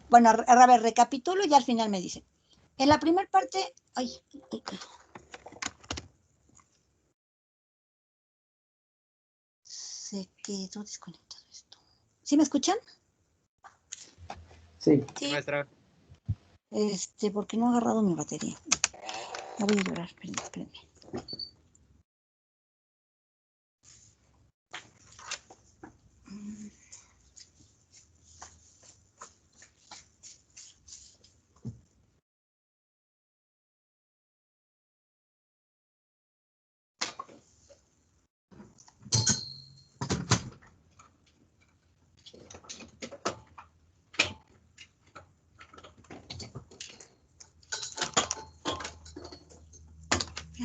Bueno, a ver, recapitulo y al final me dicen. En la primera parte, ay, se quedó desconectado esto. ¿Sí me escuchan? sí. Sí, Maestra. ¿Por qué no he agarrado mi batería? La voy a llorar, espérenme.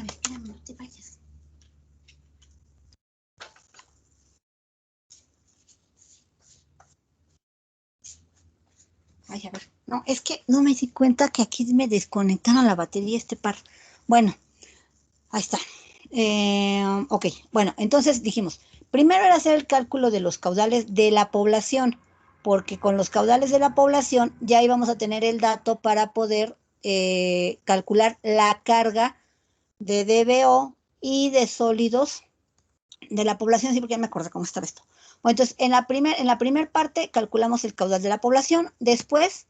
Espérame, no te vayas. Ay, a ver. No, es que no me di cuenta que aquí me desconectaron la batería par. Bueno, ahí está. Ok, bueno, entonces dijimos, primero era hacer el cálculo de los caudales de la población, porque con los caudales de la población ya íbamos a tener el dato para poder calcular la carga de DBO y de sólidos de la población, sí, porque ya me acordé cómo estaba esto. Bueno, entonces, en la primera parte calculamos el caudal de la población, después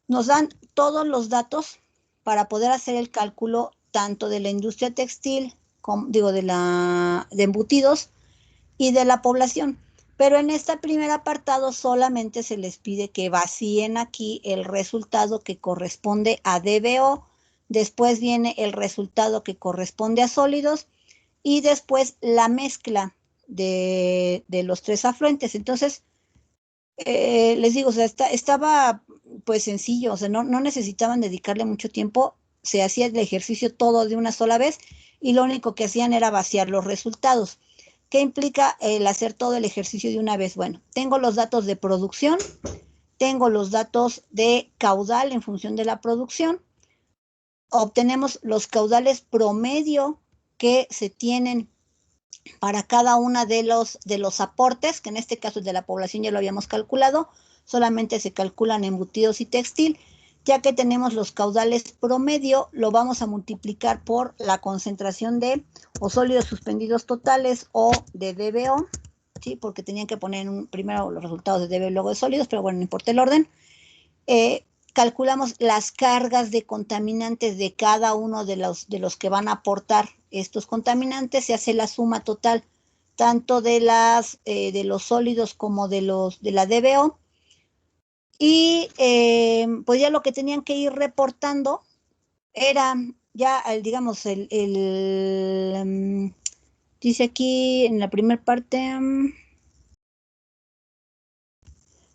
nos dan todos los datos para poder hacer el cálculo tanto de la industria textil, de embutidos y de la población. Pero en este primer apartado solamente se les pide que vacíen aquí el resultado que corresponde a DBO, después viene el resultado que corresponde a sólidos y después la mezcla de los 3 afluentes. Entonces, les digo, o sea, estaba pues sencillo, o sea, no necesitaban dedicarle mucho tiempo, se hacía el ejercicio todo de una sola vez y lo único que hacían era vaciar los resultados. ¿Qué implica el hacer todo el ejercicio de una vez? Bueno, tengo los datos de producción, tengo los datos de caudal en función de la producción, obtenemos los caudales promedio que se tienen para cada una de los aportes, que en este caso es de la población ya lo habíamos calculado, solamente se calculan embutidos y textil, ya que tenemos los caudales promedio, lo vamos a multiplicar por la concentración de o sólidos suspendidos totales o de DBO, ¿sí? Porque tenían que poner primero los resultados de DBO y luego de sólidos, pero bueno, no importa el orden. Calculamos las cargas de contaminantes de cada uno de los que van a aportar estos contaminantes, se hace la suma total tanto de los sólidos como de la DBO, y pues ya lo que tenían que ir reportando era ya, digamos, dice aquí en la primera parte,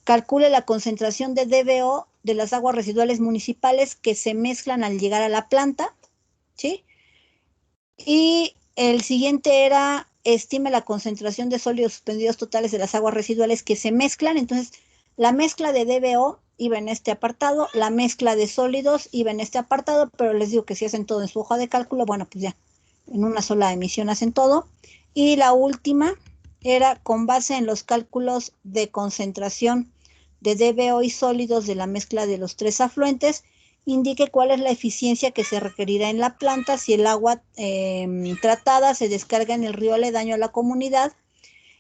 calcule la concentración de DBO de las aguas residuales municipales que se mezclan al llegar a la planta, ¿sí? Y el siguiente era, estime la concentración de sólidos suspendidos totales de las aguas residuales que se mezclan. Entonces, la mezcla de DBO iba en este apartado, la mezcla de sólidos iba en este apartado, pero les digo que si hacen todo en su hoja de cálculo, bueno, pues ya, en una sola emisión hacen todo. Y la última era con base en los cálculos de concentración de DBO y sólidos de la mezcla de los 3 afluentes, indique cuál es la eficiencia que se requerirá en la planta si el agua tratada se descarga en el río aledaño a la comunidad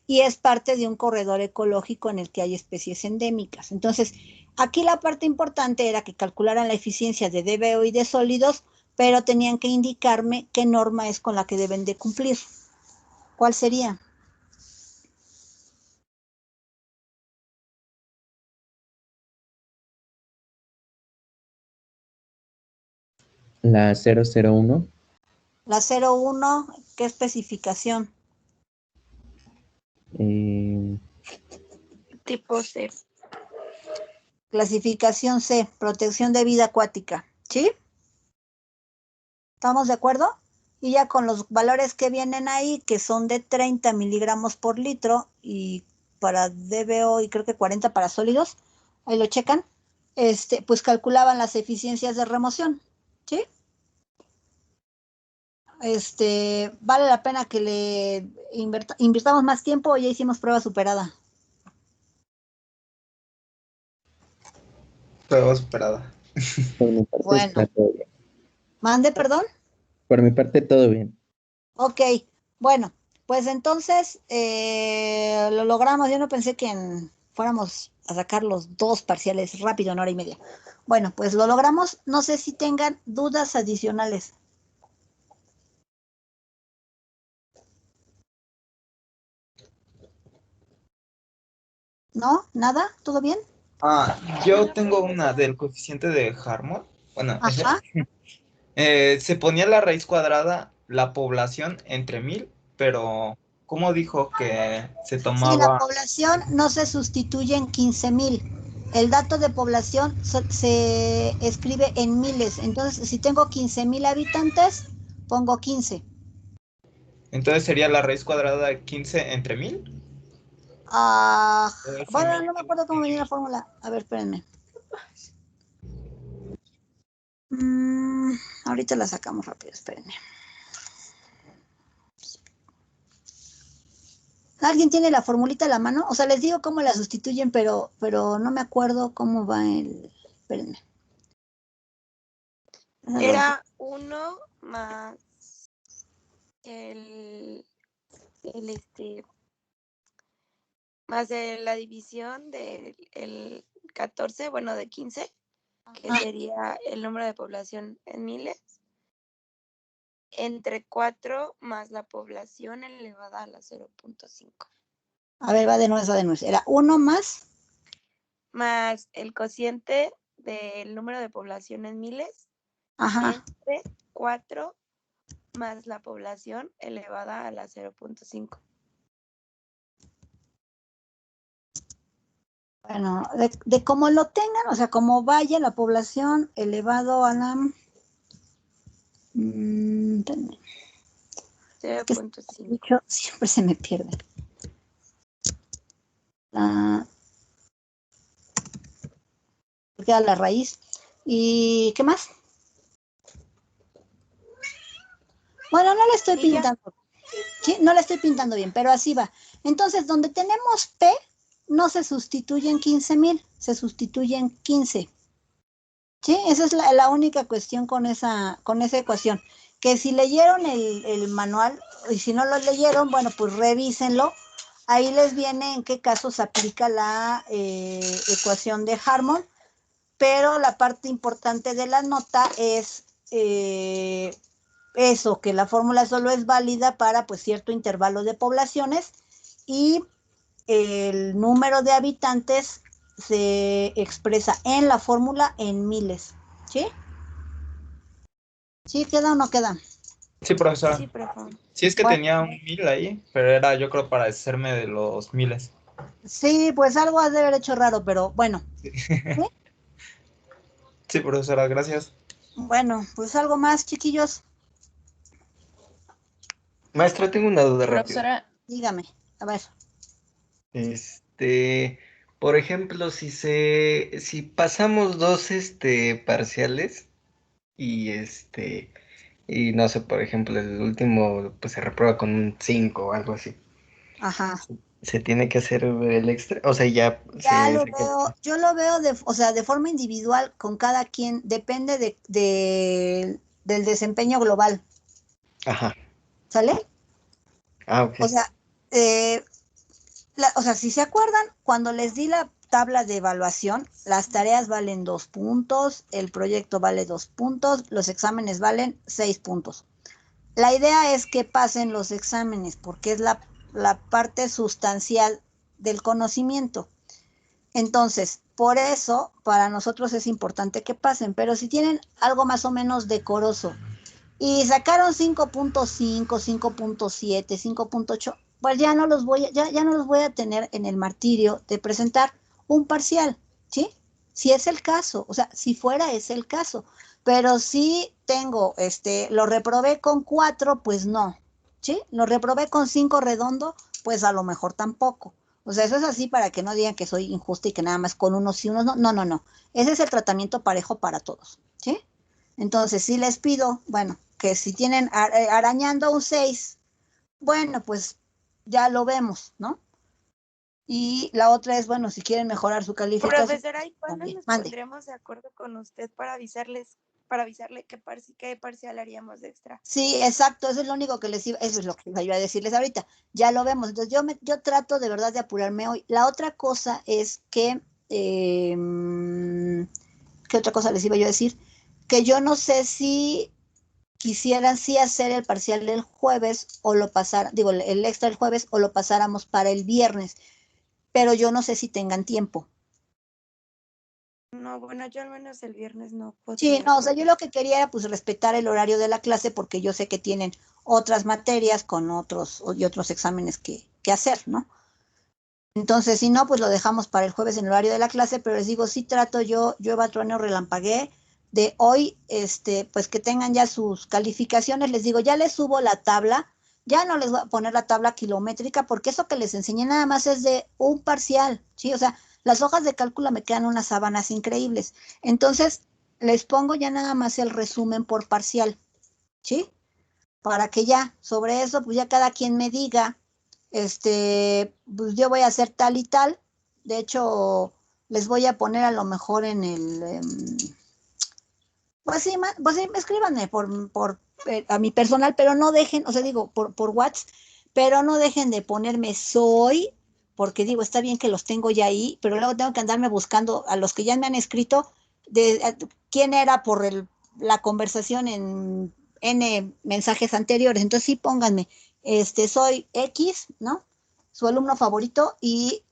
y es parte de un corredor ecológico en el que hay especies endémicas. Entonces, aquí la parte importante era que calcularan la eficiencia de DBO y de sólidos, pero tenían que indicarme qué norma es con la que deben de cumplir. ¿Cuál sería? La 001. La 01, ¿qué especificación? Tipo C. Clasificación C, protección de vida acuática, ¿sí? ¿Estamos de acuerdo? Y ya con los valores que vienen ahí, que son de 30 miligramos por litro y para DBO y creo que 40 para sólidos, ahí lo checan, pues calculaban las eficiencias de remoción, ¿sí? Vale la pena que le invirtamos más tiempo o ya hicimos prueba superada. Prueba superada. Por mi parte Bueno. está todo bien. ¿Mande, perdón? Por mi parte todo bien. Ok, bueno, pues entonces lo logramos. Yo no pensé que fuéramos a sacar los 2 parciales rápido en hora y media. Bueno, pues lo logramos. No sé si tengan dudas adicionales. ¿No? ¿Nada? ¿Todo bien? Yo tengo una del coeficiente de Harmon. Bueno, Ajá. se ponía la raíz cuadrada, la población entre 1000, pero ¿cómo dijo que se Sí, la tomaba? población no se sustituye en 15,000. El dato de población se escribe en miles. Entonces, si tengo 15,000 habitantes, pongo 15. Entonces sería la raíz cuadrada de 15 entre 1000. Bueno, no me acuerdo cómo venía la fórmula. A ver, espérenme. Ahorita la sacamos rápido, espérenme. ¿Alguien tiene la formulita a la mano? O sea, les digo cómo la sustituyen, pero no me acuerdo cómo va Espérenme. Era 1 más el más de la división del 14, bueno, de 15, que sería el número de población en miles, entre 4 más la población elevada a la 0.5. A ver, va de nuez. Era 1 más. Más el cociente del número de población en miles, Ajá. entre 4 más la población elevada a la 0.5. Bueno, de cómo lo tengan, o sea, como vaya la población elevado a la... 0.5. Siempre se me pierde. Queda la raíz. ¿Y qué más? Bueno, no la estoy pintando. ¿Sí? No la estoy pintando bien, pero así va. Entonces, donde tenemos P, no se sustituye en 15,000, se sustituye en 15. Sí, esa es la única cuestión con esa ecuación. Que si leyeron el manual, y si no lo leyeron, bueno, pues revísenlo. Ahí les viene en qué casos aplica la ecuación de Harmon, pero la parte importante de la nota es eso, que la fórmula solo es válida para pues cierto intervalo de poblaciones y el número de habitantes se expresa en la fórmula en miles, ¿sí? ¿Sí queda o no queda? Sí, profesora. Sí, profe. Sí, es que Bueno, tenía un 1000 ahí, pero era yo creo para deshacerme de los miles. sí, pues algo has de haber hecho raro, pero bueno. ¿Sí? Sí, profesora, gracias. Bueno, pues algo más, chiquillos, Maestra, tengo una duda rápida. Profesora, dígame. A ver, Este, por ejemplo, si pasamos dos, parciales y y no sé, por ejemplo, el último, pues se reprueba con un 5 o algo así. ajá. ¿Se tiene que hacer el extra? O sea, ya Ya se, lo se queda. veo, yo lo veo o sea, de forma individual con cada quien, depende del desempeño global, Ajá. ¿sale? Ah, ok. O sea, eh, o sea, si se acuerdan, cuando les di la tabla de evaluación, las tareas valen 2 puntos, el proyecto vale 2 puntos, los exámenes valen 6 puntos. La idea es que pasen los exámenes, porque es la parte sustancial del conocimiento. Entonces, por eso, para nosotros es importante que pasen, pero si tienen algo más o menos decoroso y sacaron 5.5, 5.7, 5.8, pues ya no los voy a tener en el martirio de presentar un parcial, ¿sí? Si es el caso, o sea, si fuera es el caso, pero si tengo, lo reprobé con 4, pues no, ¿sí? Lo reprobé con 5 redondo, pues a lo mejor tampoco. O sea, eso es así para que no digan que soy injusta y que nada más con unos sí, unos no. No, no, no. Ese es el tratamiento parejo para todos, ¿sí? Entonces, sí les pido, bueno, que si tienen arañando un 6, bueno, pues ya lo vemos, ¿no? Y la otra es, bueno, si quieren mejorar su calificación, Profesora, ¿y cuándo también. nos Mande. pondremos de acuerdo con usted para avisarle qué parcial haríamos extra? Sí, exacto, eso es lo único que les iba, eso es lo que iba yo a decirles ahorita. Ya lo vemos. Entonces, yo trato de verdad de apurarme hoy. La otra cosa es que, ¿qué otra cosa les iba yo a decir? Que yo no sé si quisieran sí hacer el parcial el jueves o lo pasar, digo, el extra el jueves o lo pasáramos para el viernes, pero yo no sé si tengan tiempo. No, bueno, yo al menos el viernes no Sí, podría no, o sea, yo porque lo que quería era pues respetar el horario de la clase porque yo sé que tienen otras materias con otros exámenes que hacer, ¿no? Entonces, si no, pues lo dejamos para el jueves en el horario de la clase, pero les digo, sí trato yo, llueva, trueno, relampaguee, de hoy, pues que tengan ya sus calificaciones, les digo, ya les subo la tabla, ya no les voy a poner la tabla kilométrica, porque eso que les enseñé nada más es de un parcial, ¿sí? O sea, las hojas de cálculo me quedan unas sábanas increíbles. Entonces, les pongo ya nada más el resumen por parcial, ¿sí? Para que ya, sobre eso, pues ya cada quien me diga, pues yo voy a hacer tal y tal. De hecho, les voy a poner a lo mejor en pues sí, escríbanme a mi personal, pero no dejen, o sea, digo, por WhatsApp, pero no dejen de ponerme soy, porque digo, está bien que los tengo ya ahí, pero luego tengo que andarme buscando a los que ya me han escrito quién era por la conversación en N mensajes anteriores. Entonces sí, pónganme, soy X, ¿no? Su alumno favorito y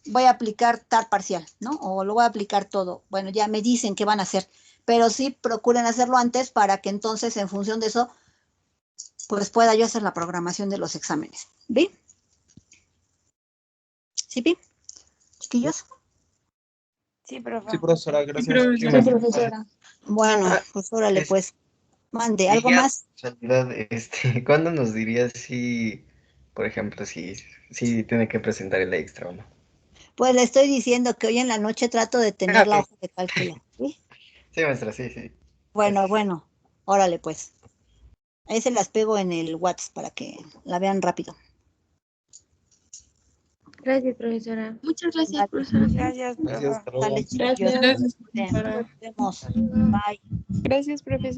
voy a aplicar tal parcial, ¿no? O lo voy a aplicar todo. Bueno, ya me dicen qué van a hacer, pero sí procuren hacerlo antes para que entonces en función de eso, pues pueda yo hacer la programación de los exámenes. ¿Vi? ¿Sí, Pi? Chiquillos. sí, Sí, profe. profesora, sí, gracias. Sí, Sí, profesora. maestra. profesora. Bueno, Ah, pues órale, es, pues, mande, y ¿algo ya, más? casualidad, ¿cuándo nos dirías si, por ejemplo, si tiene que presentar el extra o no? Pues le estoy diciendo que hoy en la noche trato de Ah, tener la ok. hoja de cálculo. ¿Sí? Sí, maestra, sí, sí. Bueno, Gracias. bueno, órale, pues. Ahí se las pego en el WhatsApp para que la vean rápido. Gracias, profesora. Muchas gracias, Vale. profesora. Gracias, Gracias, profe. hasta luego. Sale, chiquillos. Gracias, Nos profesora. vemos. Bye. Gracias, profesora.